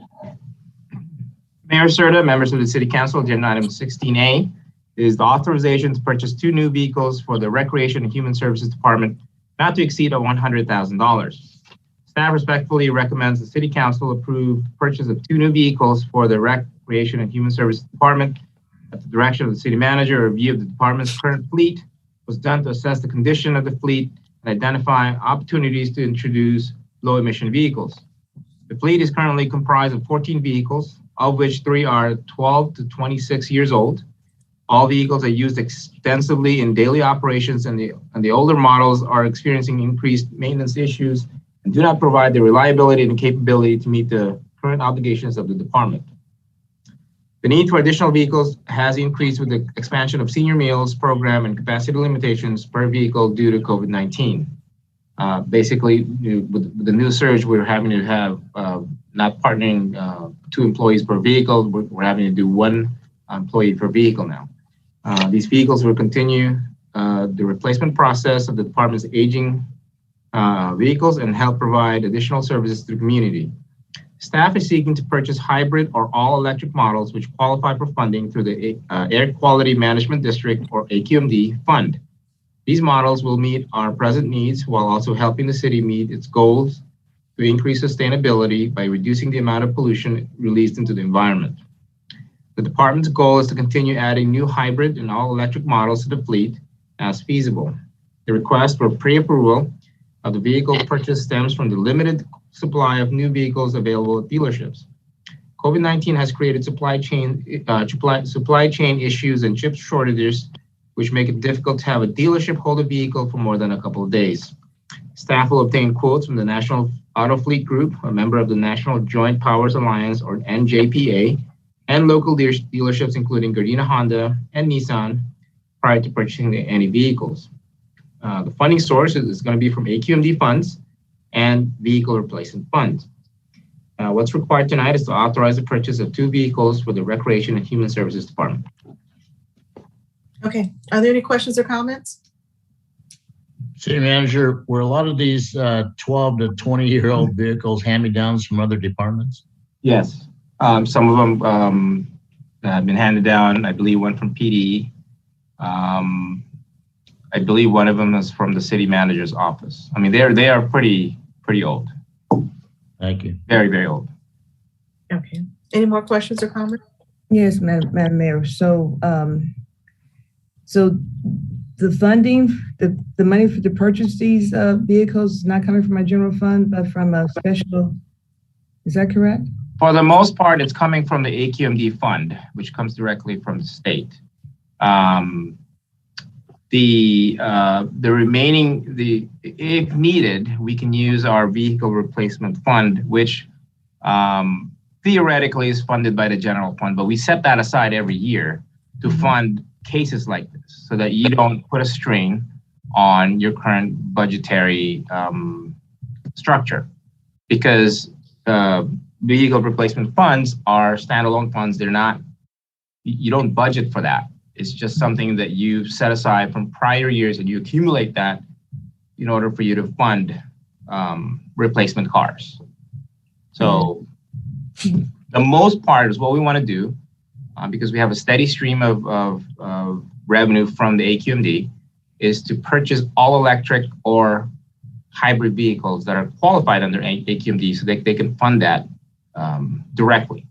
Mayor Serta, members of the City Council, agenda item 16A is the authorization to purchase 2 new vehicles for the Recreation and Human Services Department, not to exceed $100,000. Staff respectfully recommends the City Council approve the purchase of 2 new vehicles for the Recreation and Human Services Department. At the direction of the City Manager, a review of the department's current fleet was done to assess the condition of the fleet and identify opportunities to introduce low-emission vehicles. The fleet is currently comprised of 14 vehicles, of which 3 are 12 to 26 years old. All vehicles are used extensively in daily operations, and the older models are experiencing increased maintenance issues and do not provide the reliability and capability to meet the current obligations of the department. The need for additional vehicles has increased with the expansion of senior meals program and capacity limitations per vehicle due to COVID-19. Basically, with the new surge, we're having to have not partnering 2 employees per vehicle. We're having to do 1 employee per vehicle now. These vehicles will continue the replacement process of the department's aging vehicles and help provide additional services to the community. Staff is seeking to purchase hybrid or all-electric models which qualify for funding through the Air Quality Management District or AQMD fund. These models will meet our present needs while also helping the city meet its goals to increase sustainability by reducing the amount of pollution released into the environment. The department's goal is to continue adding new hybrid and all-electric models to the fleet as feasible. The request for pre-approval of the vehicle purchase stems from the limited supply of new vehicles available at dealerships. COVID-19 has created supply chain issues and chip shortages, which make it difficult to have a dealership hold a vehicle for more than a couple of days. Staff will obtain quotes from the National Auto Fleet Group, a member of the National Joint Powers Alliance, or NJPA, and local dealerships including Gardena Honda and Nissan prior to purchasing any vehicles. The funding source is going to be from AQMD funds and vehicle replacement funds. What's required tonight is to authorize the purchase of 2 vehicles for the Recreation and Human Services Department. Okay, are there any questions or comments? City Manager, were a lot of these 12 to 20-year-old vehicles hand-me-downs from other departments? Yes, some of them have been handed down. I believe one from PD. I believe one of them is from the city manager's office. I mean, they are pretty old. Thank you. Very, very old. Okay. Any more questions or comments? Yes, Madam Mayor. So, so the funding, the money to purchase these vehicles is not coming from my general fund, but from a special. Is that correct? For the most part, it's coming from the AQMD fund, which comes directly from the state. The remaining, if needed, we can use our vehicle replacement fund, which theoretically is funded by the general fund, but we set that aside every year to fund cases like this so that you don't put a strain on your current budgetary structure. Because vehicle replacement funds are standalone funds. They're not, you don't budget for that. It's just something that you set aside from prior years and you accumulate that in order for you to fund replacement cars. So the most part is what we want to do because we have a steady stream of revenue from the AQMD is to purchase all electric or hybrid vehicles that are qualified under AQMD so they can fund that directly.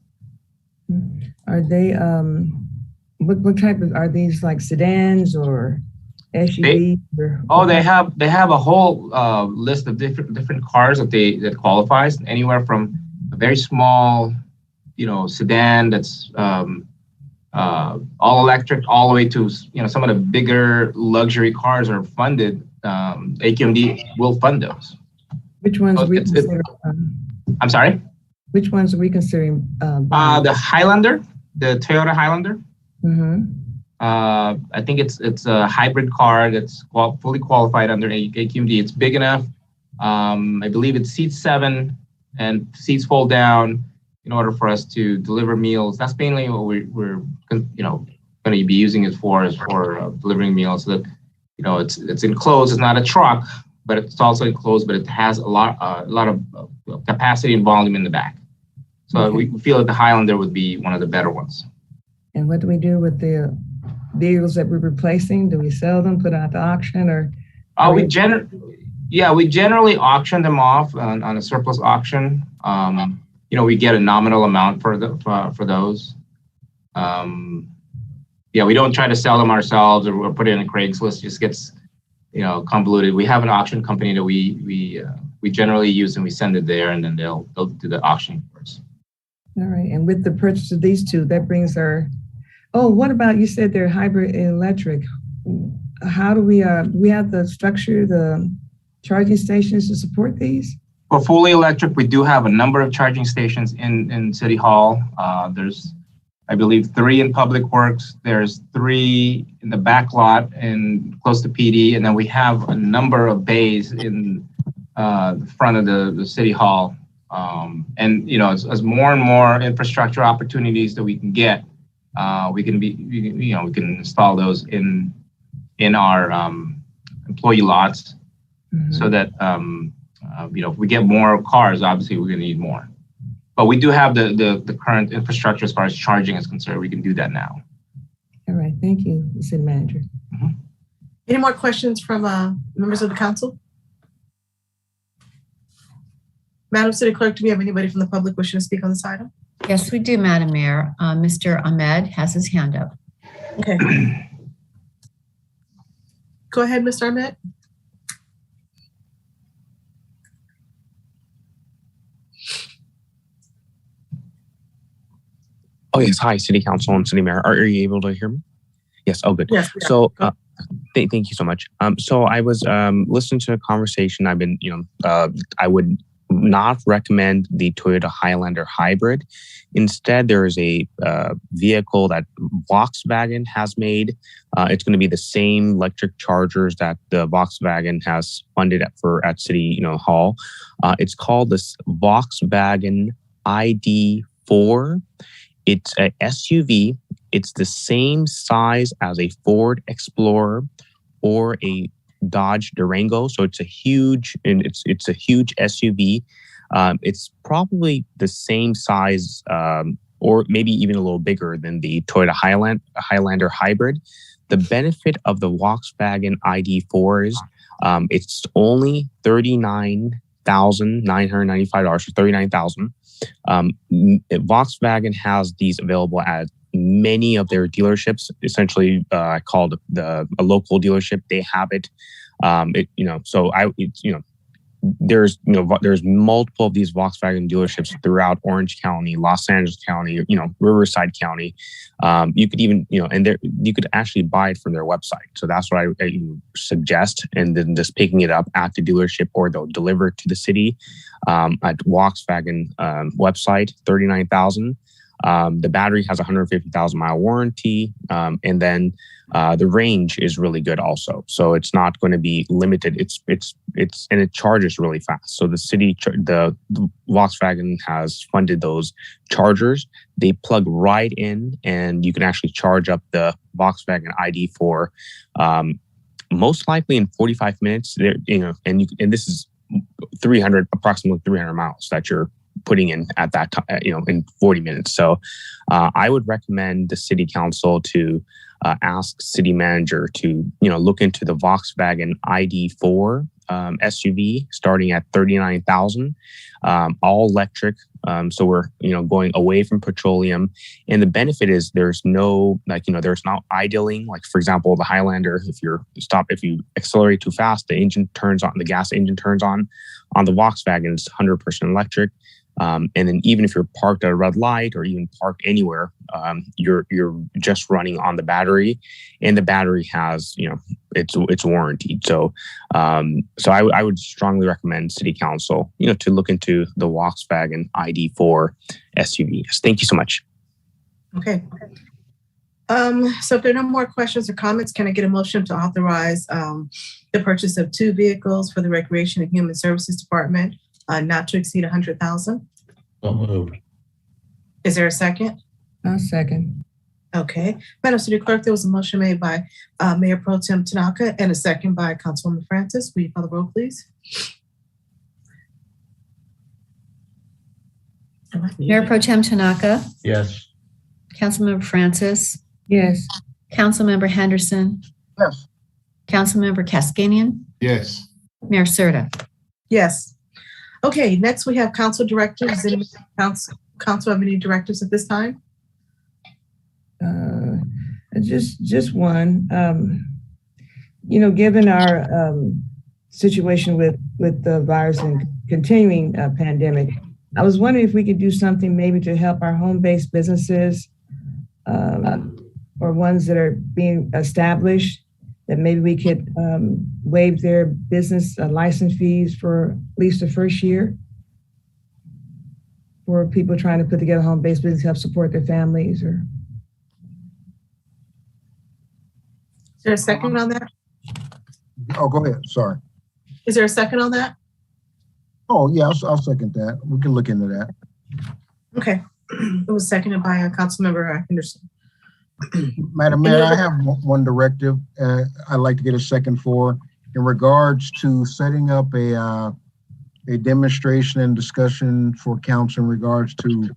Are they, What type of, are these like sedans or SUVs? They have a whole list of different cars that qualifies, anywhere from a very small, sedan that's all electric, all the way to some of the bigger luxury cars are funded. AQMD will fund those. Which ones are we considering? I'm sorry? Which ones are we considering? The Highlander, the Toyota Highlander. Mm-hmm. I think it's a hybrid car that's fully qualified under AQMD. It's big enough. I believe it seats 7 and seats fold down in order for us to deliver meals. That's mainly what we're going to be using it for, is for delivering meals. So that it's enclosed. It's not a truck, but it's also enclosed. But it has a lot of capacity and volume in the back. So we feel that the Highlander would be one of the better ones. And what do we do with the vehicles that we're replacing? Do we sell them, put out to auction, or? We generally auction them off on a surplus auction. We get a nominal amount for those. We don't try to sell them ourselves or put it in a Craigslist. It just gets convoluted. We have an auction company that we generally use, and we send it there, and then they'll do the auction for us. All right. And with the purchase of these two, that brings our. Oh, what about, you said they're hybrid and electric? How do we have the structure, the charging stations to support these? For fully electric, we do have a number of charging stations in City Hall. There's, I believe, 3 in Public Works. There's 3 in the back lot and close to PD. And then we have a number of bays in the front of the City Hall. As more and more infrastructure opportunities that we can get, we can install those in our employee lots, so that if we get more cars, obviously we're going to need more. But we do have the current infrastructure as far as charging is concerned. We can do that now. All right, thank you, City Manager. Mm-hmm. Any more questions from members of the council? Madam City Clerk, do we have anybody from the public wishing to speak on this item? Yes, we do, Madam Mayor. Mr. Ahmed has his hand up. Okay. Go ahead, Mr. Ahmed. Oh, yes. Hi, City Council and City Mayor. Are you able to hear me? Yes. Oh, good. Yes. So, thank you so much. So I was listening to a conversation. I've been, I would not recommend the Toyota Highlander hybrid. Instead, there is a vehicle that Volkswagen has made. It's going to be the same electric chargers that the Volkswagen has funded at City Hall. It's called this Volkswagen ID4. It's a SUV. It's the same size as a Ford Explorer or a Dodge Durango. So it's a huge SUV. It's probably the same size, or maybe even a little bigger than the Toyota Highlander hybrid. The benefit of the Volkswagen ID4 is it's only $39,995, so $39,000. Volkswagen has these available at many of their dealerships. Essentially, called a local dealership. They have it. There's multiple of these Volkswagen dealerships throughout Orange County, Los Angeles County, Riverside County. You could even, you could actually buy it from their website. So that's what I suggest. And then just picking it up at the dealership, or they'll deliver it to the city at Volkswagen website, $39,000. The battery has a 150,000 mile warranty. And then the range is really good also. So it's not going to be limited. And it charges really fast. So the Volkswagen has funded those chargers. They plug right in, and you can actually charge up the Volkswagen ID4 most likely in 45 minutes. And this is approximately 300 miles that you're putting in at that time, in 40 minutes. So I would recommend the city council to ask city manager to, look into the Volkswagen ID4 SUV starting at $39,000, all electric. So we're going away from petroleum, and the benefit is there's no there's not idling. Like for example, the Highlander, if you accelerate too fast, the engine turns on, the gas engine turns on. On the Volkswagen, it's 100% electric. And then even if you're parked at a red light or even parked anywhere, you're just running on the battery, and the battery has it's warranted. So I would strongly recommend City Council to look into the Volkswagen ID4 SUV. Thank you so much. Okay. So if there are no more questions or comments, can I get a motion to authorize the purchase of 2 vehicles for the Recreation and Human Services Department, not to exceed $100,000? So moved. Is there a second? I'll second. Okay. Madam City Clerk, there was a motion made by Mayor Pro Tem Tanaka and a second by Councilwoman Francis. Will you call the roll, please? Mayor Pro Tem Tanaka, Yes. Councilmember Francis, Yes. Councilmember Henderson, Yes. Councilmember Kaskanian, Yes. Mayor Serta. Yes. Okay, next we have council directors. Does any council have any directives at this time? Just one. Given our situation with the virus and continuing pandemic, I was wondering if we could do something maybe to help our home-based businesses or ones that are being established, that maybe we could waive their business license fees for at least the first year for people trying to put together home-based business, help support their families. Or is there a second on that? Oh, go ahead. Sorry. Is there a second on that? Oh, yeah, I'll second that. We can look into that. Okay. It was seconded by Councilmember Henderson. Madam Mayor, I have one directive I'd like to get a second for in regards to setting up a demonstration and discussion for council in regards to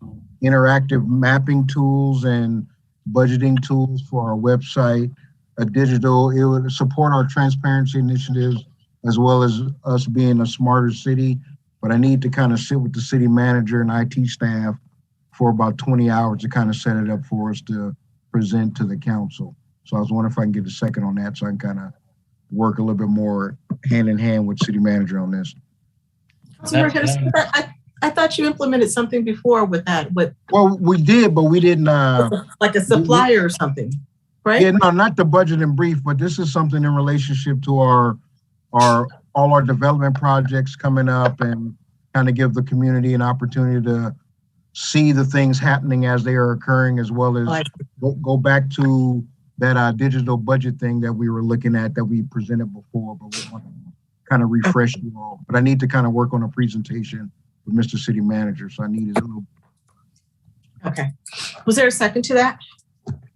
interactive mapping tools and budgeting tools for our website, it would support our transparency initiatives as well as us being a smarter city. But I need to kind of sit with the city manager and IT staff for about 20 hours to kind of set it up for us to present to the council. So I was wondering if I can get a second on that so I can kind of work a little bit more hand in hand with city manager on this. I thought you implemented something before with that. Well, we did, but we didn't. Like a supplier or something, right? Yeah, no, not the budget and brief, but this is something in relationship to all our development projects coming up and kind of give the community an opportunity to see the things happening as they are occurring, as well as go back to that digital budget thing that we were looking at that we presented before, but we want to kind of refresh you all. But I need to kind of work on a presentation with Mr. City Manager, so I need his little. Okay. Was there a second to that?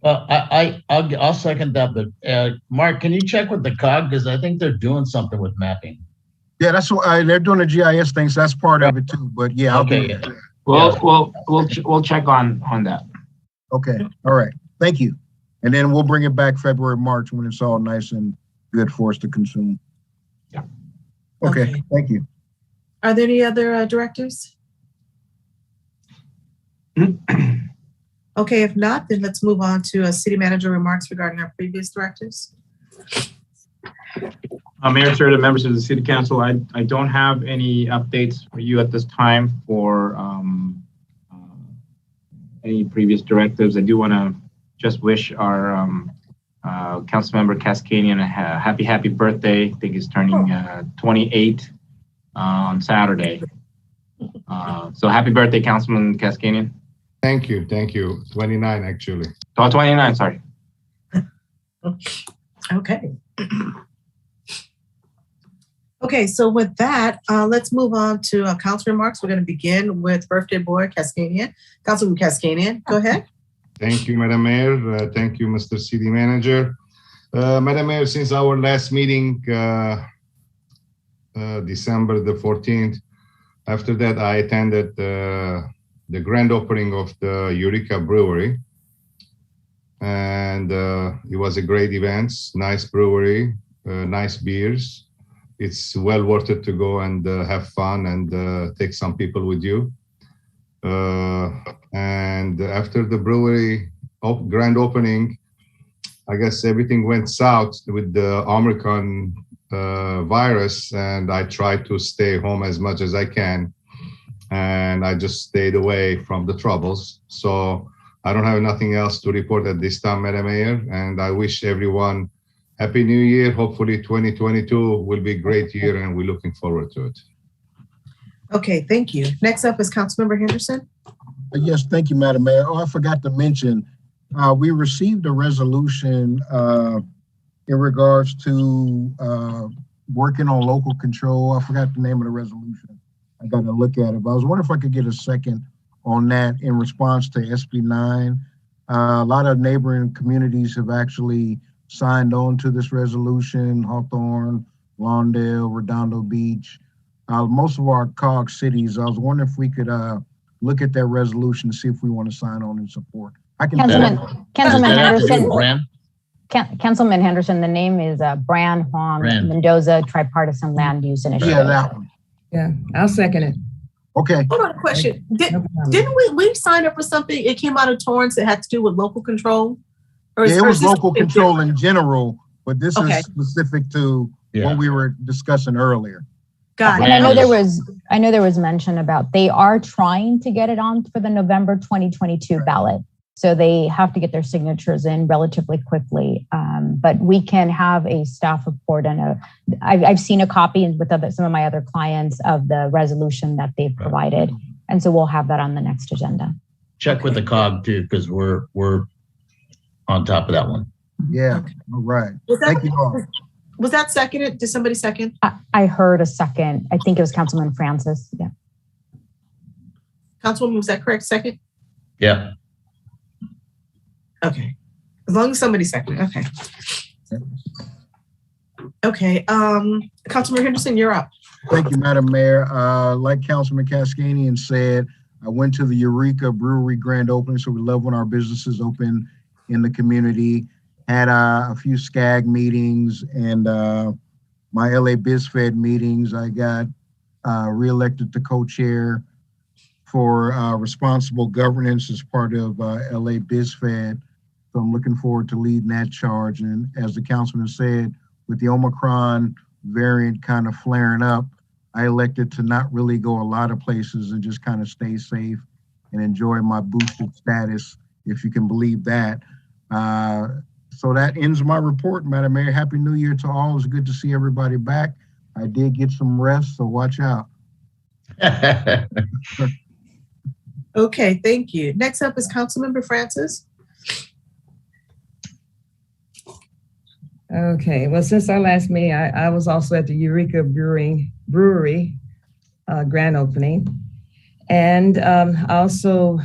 Well, I'll second that, but Mark, can you check with the COG, because I think they're doing something with mapping. Yeah, that's what they're doing a GIS thing, so that's part of it too. But yeah, I'll do it. We'll check on that. Okay. All right. Thank you. And then we'll bring it back February, March when it's all nice and good for us to consume. Yeah. Okay. Thank you. Are there any other directives? Okay, if not, then let's move on to city manager remarks regarding our previous directives. Mayor Serta, members of the City Council, I don't have any updates for you at this time for any previous directives. I do want to just wish our Councilmember Kaskanian a happy birthday. I think he's turning 28 on Saturday. So happy birthday, Councilman Kaskanian. Thank you. 29, actually. Oh, 29, sorry. Okay. Okay, so with that, let's move on to council remarks. We're going to begin with birthday boy Kaskanian. Councilman Kaskanian, go ahead. Thank you, Madam Mayor. Thank you, Mr. City Manager. Madam Mayor, since our last meeting, December the 14th, after that, I attended the grand opening of the Eureka Brewery. And it was a great event, nice brewery, nice beers. it's well worth it to go and have fun and take some people with you. And after the brewery grand opening, I guess everything went south with the Omicron virus, and I tried to stay home as much as I can. And I just stayed away from the troubles. So I don't have nothing else to report at this time, Madam Mayor. And I wish everyone Happy New Year. Hopefully 2022 will be a great year, and we're looking forward to it. Okay, thank you. Next up is Councilmember Henderson. Yes, thank you, Madam Mayor. Oh, I forgot to mention, we received a resolution in regards to working on local control. I forgot the name of the resolution. I got to look at it, but I was wondering if I could get a second on that in response to SB 9. A lot of neighboring communities have actually signed on to this resolution: Hawthorne, Lawndale, Redondo Beach, most of our COG cities. I was wondering if we could look at that resolution to see if we want to sign on and support. I can Councilman Henderson. Councilman Henderson, the name is Bran Huang Mendoza Tripartisan Land Use Initiative. Yeah, that one. Yeah, I'll second it. Okay. Hold on a question. Didn't we sign up for something? It came out of Torrance that had to do with local control? It was local control in general, but this is specific to what we were discussing earlier. Got it. And I know there was mention about they are trying to get it on for the November 2022 ballot. So they have to get their signatures in relatively quickly. But we can have a staff report and I've seen a copy with some of my other clients of the resolution that they've provided. And so we'll have that on the next agenda. Check with the COG too, because we're on top of that one. Yeah, all right. Thank you all. Was that seconded? Did somebody second? I heard a second. I think it was Councilman Francis. Yeah. Councilwoman, was that correct? Second? Yeah. Okay. As long as somebody seconded. Okay. Okay. Councilman Henderson, you're up. Thank you, Madam Mayor. Like Councilman Cascanian said, I went to the Eureka Brewery grand opening, so we love when our businesses open in the community. Had a few SCAG meetings and my LA BizFed meetings. I got reelected to co-chair for responsible governance as part of LA BizFed. So I'm looking forward to leading that charge. And as the councilman said, with the Omicron variant kind of flaring up, I elected to not really go a lot of places and just kind of stay safe and enjoy my boosted status, if you can believe that. So that ends my report, Madam Mayor. Happy New Year to all. It's good to see everybody back. I did get some rest, so watch out. Okay, thank you. Next up is Councilmember Francis. Okay, well, since our last meeting, I was also at the Eureka Brewery grand opening. And also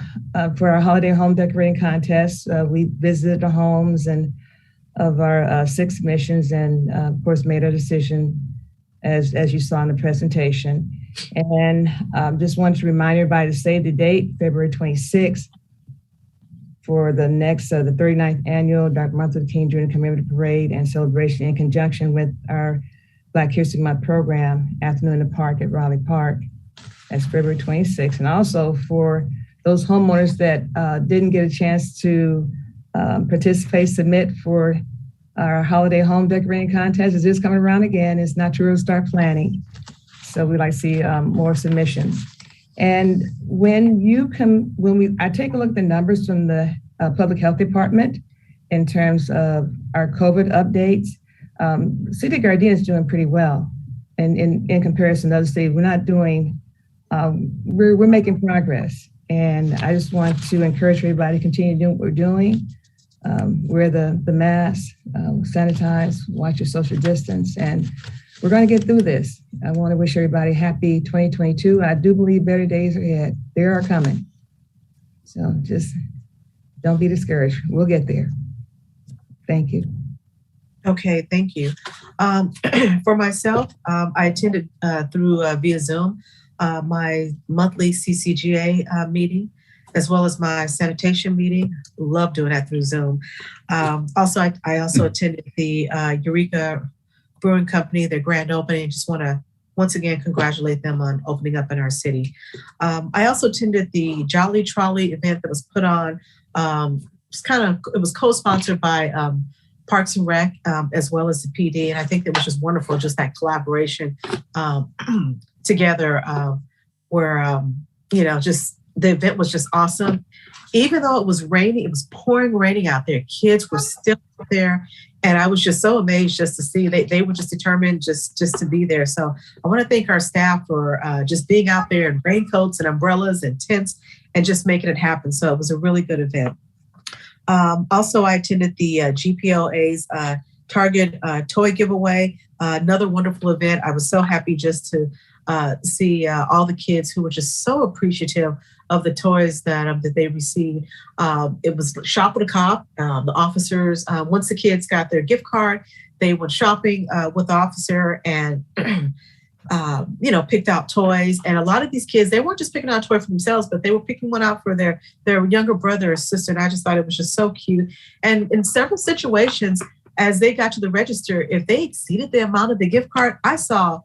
for our holiday home decorating contest, we visited the homes and of our 6 commissions and of course made a decision as you saw in the presentation. And just wanted to remind everybody to save the date, February 26th, for the next, the 39th annual Dr. Martin Luther King Jr. Commemorative Parade and celebration in conjunction with our Black History Month program, Afternoon in the Park at Raleigh Park. That's February 26th. And also for those homeowners that didn't get a chance to participate, submit for our holiday home decorating contest. It is coming around again. It's not too early to start planning. So we'd like to see more submissions. And I take a look at the numbers from the Public Health Department in terms of our COVID updates. City of Gardena is doing pretty well. And in comparison to other cities, we're not doing, we're making progress. And I just want to encourage everybody to continue doing what we're doing. Wear the mask, sanitize, watch your social distance, and we're going to get through this. I want to wish everybody happy 2022. I do believe better days are ahead. They are coming. So just don't be discouraged. We'll get there. Thank you. Okay, thank you. For myself, I attended through via Zoom my monthly CCGA meeting, as well as my sanitation meeting. Love doing that through Zoom. Also, I also attended the Eureka Brewing Company, their grand opening. Just want to once again congratulate them on opening up in our city. I also attended the Jolly Trolley event that was put on. It was co-sponsored by Parks and Rec as well as the PD, and I think it was just wonderful, just that collaboration together. Where just the event was just awesome. Even though it was raining, it was pouring raining out there. Kids were still out there. And I was just so amazed just to see they were just determined just to be there. So I want to thank our staff for just being out there in raincoats and umbrellas and tents and just making it happen. So it was a really good event. Also, I attended the GPOA's Target toy giveaway, another wonderful event. I was so happy just to see all the kids who were just so appreciative of the toys that they received. It was Shop with a Cop. The officers, once the kids got their gift card, they went shopping with the officer and picked out toys. And a lot of these kids, they weren't just picking out a toy for themselves, but they were picking one out for their younger brother or sister. And I just thought it was just so cute. And in several situations, as they got to the register, if they exceeded the amount of the gift card, I saw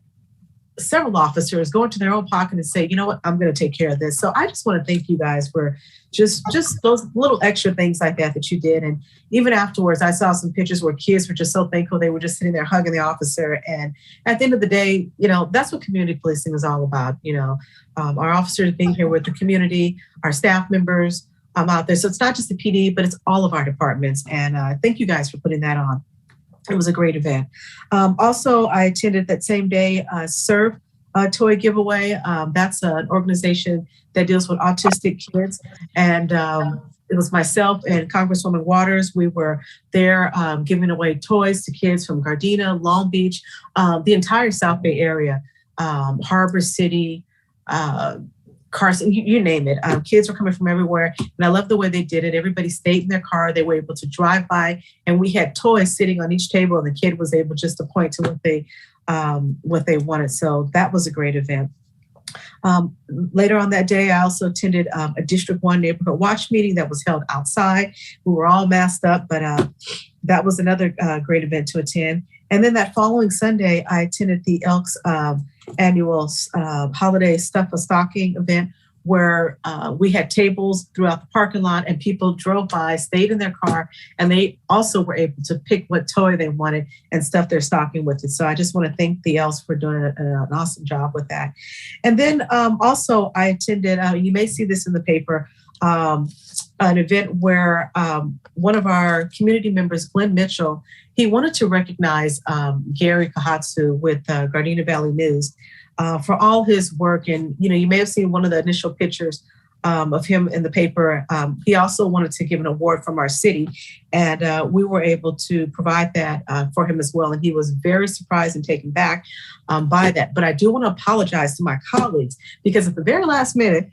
several officers go into their own pocket and say, you know what, I'm going to take care of this. So I just want to thank you guys for just those little extra things like that you did. And even afterwards, I saw some pictures where kids were just so thankful. They were just sitting there hugging the officer. And at the end of the day, that's what community policing is all about. Our officers being here with the community, our staff members out there. So it's not just the PD, but it's all of our departments. And thank you guys for putting that on. It was a great event. Also, I attended that same day Serve toy giveaway. That's an organization that deals with autistic kids. And it was myself and Congresswoman Waters. We were there giving away toys to kids from Gardena, Long Beach, the entire South Bay area, Harbor City, Carson, you name it. Kids were coming from everywhere. And I love the way they did it. Everybody stayed in their car. They were able to drive by and we had toys sitting on each table and the kid was able just to point to what they wanted. So that was a great event. Later on that day, I also attended a District 1 neighborhood watch meeting that was held outside. We were all masked up, but that was another great event to attend. And then that following Sunday, I attended the Elks annual holiday Stuff a Stocking event where we had tables throughout the parking lot and people drove by, stayed in their car, and they also were able to pick what toy they wanted and stuff their stocking with it. So I just want to thank the Elks for doing an awesome job with that. And then also I attended, you may see this in the paper, an event where one of our community members, Glenn Mitchell, he wanted to recognize Gary Kahatsu with Gardena Valley News for all his work. And, you may have seen one of the initial pictures of him in the paper. He also wanted to give an award from our city, and we were able to provide that for him as well. And he was very surprised and taken back by that. But I do want to apologize to my colleagues because at the very last minute,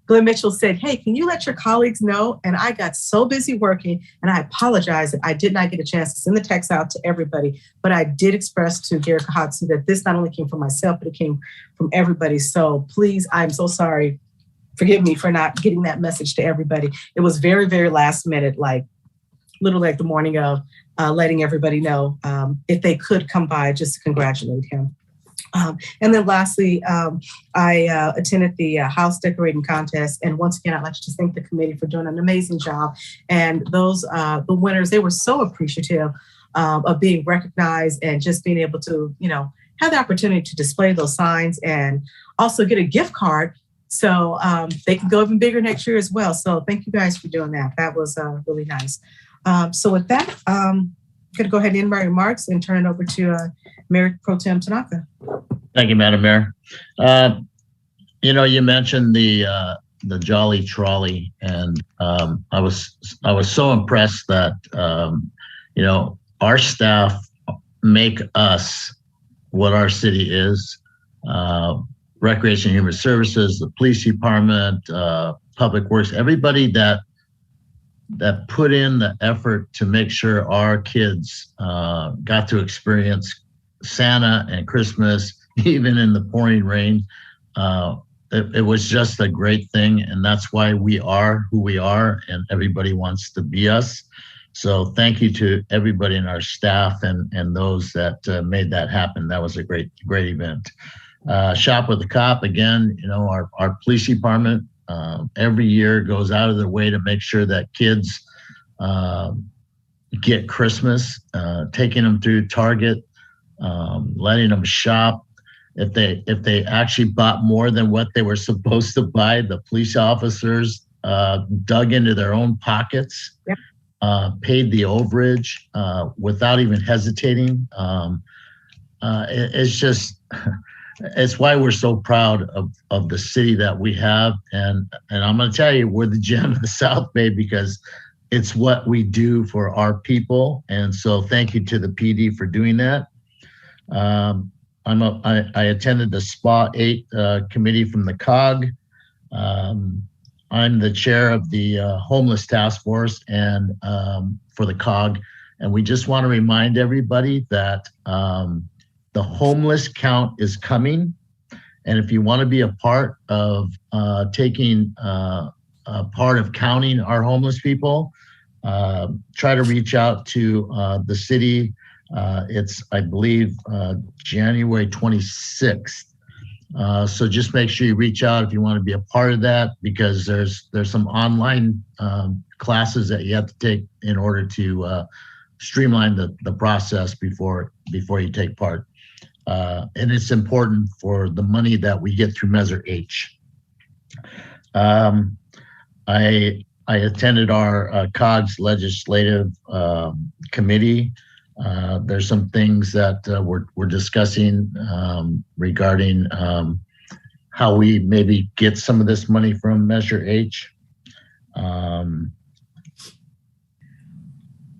Glenn Mitchell said, hey, can you let your colleagues know? And I got so busy working, and I apologize that I did not get a chance to send the text out to everybody, but I did express to Gary Kahatsu that this not only came from myself, but it came from everybody. So please, I'm so sorry. Forgive me for not getting that message to everybody. It was very, very last minute, literally like the morning of letting everybody know if they could come by just to congratulate him. And then lastly, I attended the house decorating contest. And once again, I'd like to just thank the committee for doing an amazing job. And those, the winners, they were so appreciative of being recognized and just being able to, have the opportunity to display those signs and also get a gift card. So they can go even bigger next year as well. So thank you guys for doing that. That was really nice. So with that, I'm going to go ahead and end my remarks and turn it over to Mayor Pro Tem Tanaka. Thank you, Madam Mayor. You mentioned the Jolly Trolley, and I was so impressed that our staff make us what our city is. Recreation and Human Services, the police department, Public Works, everybody that put in the effort to make sure our kids got to experience Santa and Christmas, even in the pouring rain. It was just a great thing, and that's why we are who we are, and everybody wants to be us. So thank you to everybody in our staff and those that made that happen. That was a great event. Shop with the Cop, again, you know, our police department every year goes out of their way to make sure that kids get Christmas, taking them through Target, letting them shop. If they actually bought more than what they were supposed to buy, the police officers dug into their own pockets, paid the overage without even hesitating. It's just, it's why we're so proud of the city that we have. And I'm going to tell you, we're the gem of the South Bay because it's what we do for our people. And so thank you to the PD for doing that. I attended the SPA 8 committee from the COG. I'm the chair of the homeless task force and for the COG. And we just want to remind everybody that the homeless count is coming. And if you want to be a part of taking a part of counting our homeless people, try to reach out to the city. It's, I believe, January 26th. So just make sure you reach out if you want to be a part of that, because there's some online classes that you have to take in order to streamline the process before you take part. And it's important for the money that we get through Measure H. I attended our COGS legislative committee. There's some things that we're discussing regarding how we maybe get some of this money from Measure H. I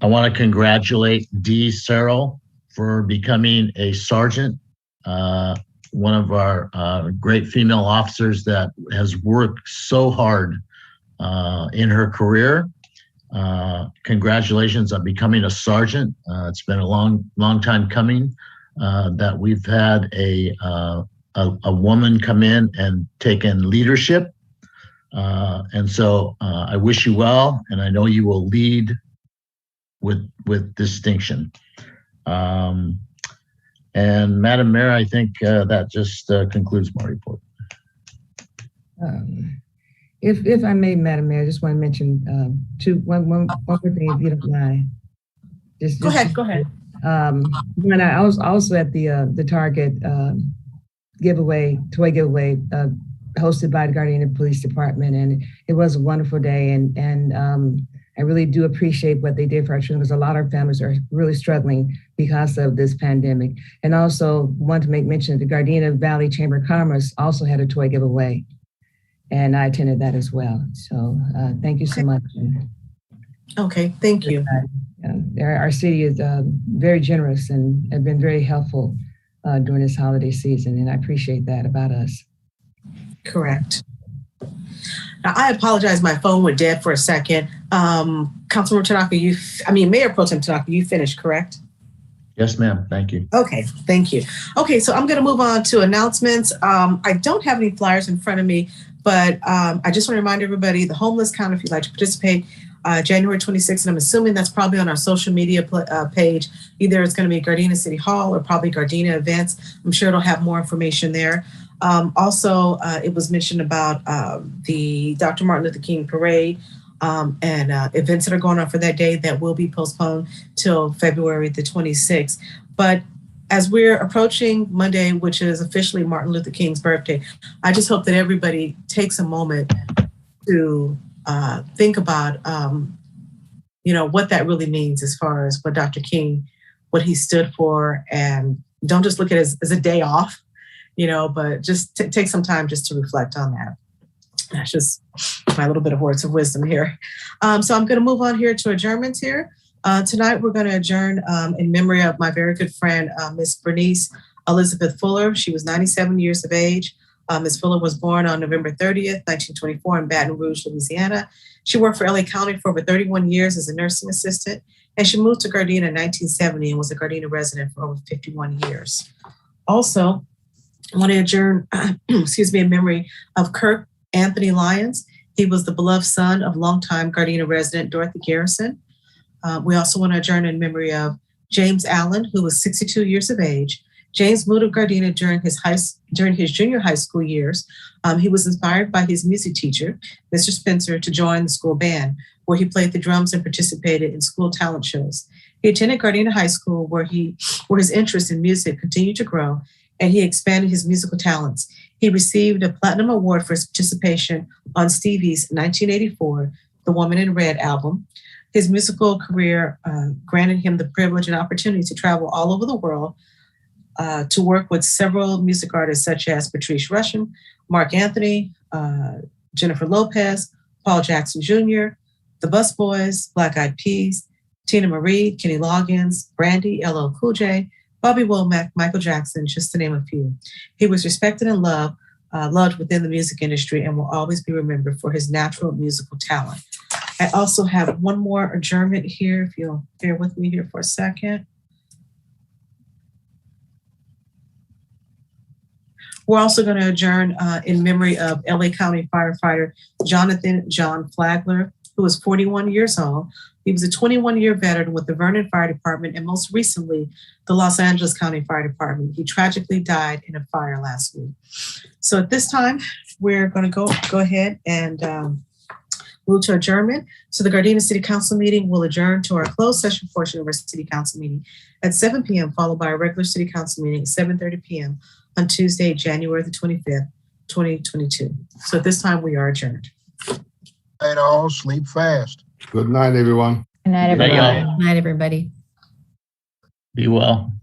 want to congratulate Dee Searle for becoming a sergeant, one of our great female officers that has worked so hard in her career. Congratulations on becoming a sergeant. It's been a long time coming that we've had a woman come in and take in leadership. And so I wish you well, and I know you will lead with distinction. And Madam Mayor, I think that just concludes my report. If I may, Madam Mayor, I just want to mention one more thing, if you don't mind. Go ahead. When I was also at the Target toy giveaway hosted by the Gardena Police Department, and it was a wonderful day. And I really do appreciate what they did for our children, because a lot of families are really struggling because of this pandemic. And also want to make mention that the Gardena Valley Chamber of Commerce also had a toy giveaway, and I attended that as well. So thank you so much. Okay, thank you. Our city is very generous and have been very helpful during this holiday season, and I appreciate that about us. Correct. Now, I apologize, my phone went dead for a second. Councilmember Tanaka, Mayor Pro Tem Tanaka, you finished, correct? Yes, ma'am. Thank you. Okay, thank you. Okay, so I'm going to move on to announcements. I don't have any flyers in front of me, but I just want to remind everybody, the homeless count, if you'd like to participate, January 26th, and I'm assuming that's probably on our social media page. Either it's going to be Gardena City Hall or probably Gardena Events. I'm sure it'll have more information there. Also, it was mentioned about the Dr. Martin Luther King Parade and events that are going on for that day that will be postponed till February the 26th. But as we're approaching Monday, which is officially Martin Luther King's birthday, I just hope that everybody takes a moment to think about, what that really means as far as what Dr. King, what he stood for, and don't just look at it as a day off, but just take some time just to reflect on that. That's just my little bit of words of wisdom here. So I'm going to move on here to adjournments here. Tonight, we're going to adjourn in memory of my very good friend, Miss Bernice Elizabeth Fuller. She was 97 years of age. Ms. Fuller was born on November 30th, 1924 in Baton Rouge, Louisiana. She worked for LA County for over 31 years as a nursing assistant, and she moved to Gardena in 1970 and was a Gardena resident for over 51 years. Also, I want to adjourn, in memory of Kirk Anthony Lyons. He was the beloved son of longtime Gardena resident Dorothy Garrison. We also want to adjourn in memory of James Allen, who was 62 years of age. James moved to Gardena during his junior high school years. He was inspired by his music teacher, Mr. Spencer, to join the school band, where he played the drums and participated in school talent shows. He attended Gardena High School, where his interest in music continued to grow, and he expanded his musical talents. He received a Platinum Award for his participation on Stevie's 1984 The Woman in Red album. His musical career granted him the privilege and opportunity to travel all over the world to work with several music artists such as Patrice Rushen, Mark Anthony, Jennifer Lopez, Paul Jackson Jr., The Busboys, Black Eyed Peas, Tina Marie, Kenny Loggins, Brandy, LL Cool J, Bobby Womack, Michael Jackson, just to name a few. He was respected and loved within the music industry and will always be remembered for his natural musical talent. I also have one more adjournment here, if you'll bear with me here for a second. We're also going to adjourn in memory of LA County firefighter Jonathan John Flagler, who was 41 years old. He was a 21-year veteran with the Vernon Fire Department and most recently, the Los Angeles County Fire Department. He tragically died in a fire last week. So at this time, we're going to go ahead and move to adjournment. So the Gardena City Council meeting will adjourn to our closed session portion of our City Council meeting at 7 p.m., followed by a regular City Council meeting at 7:30 p.m. on Tuesday, January the 25th, 2022. So at this time, we are adjourned. Night all, sleep fast. Good night, everyone. Good night, everybody. Good night, everybody. Be well.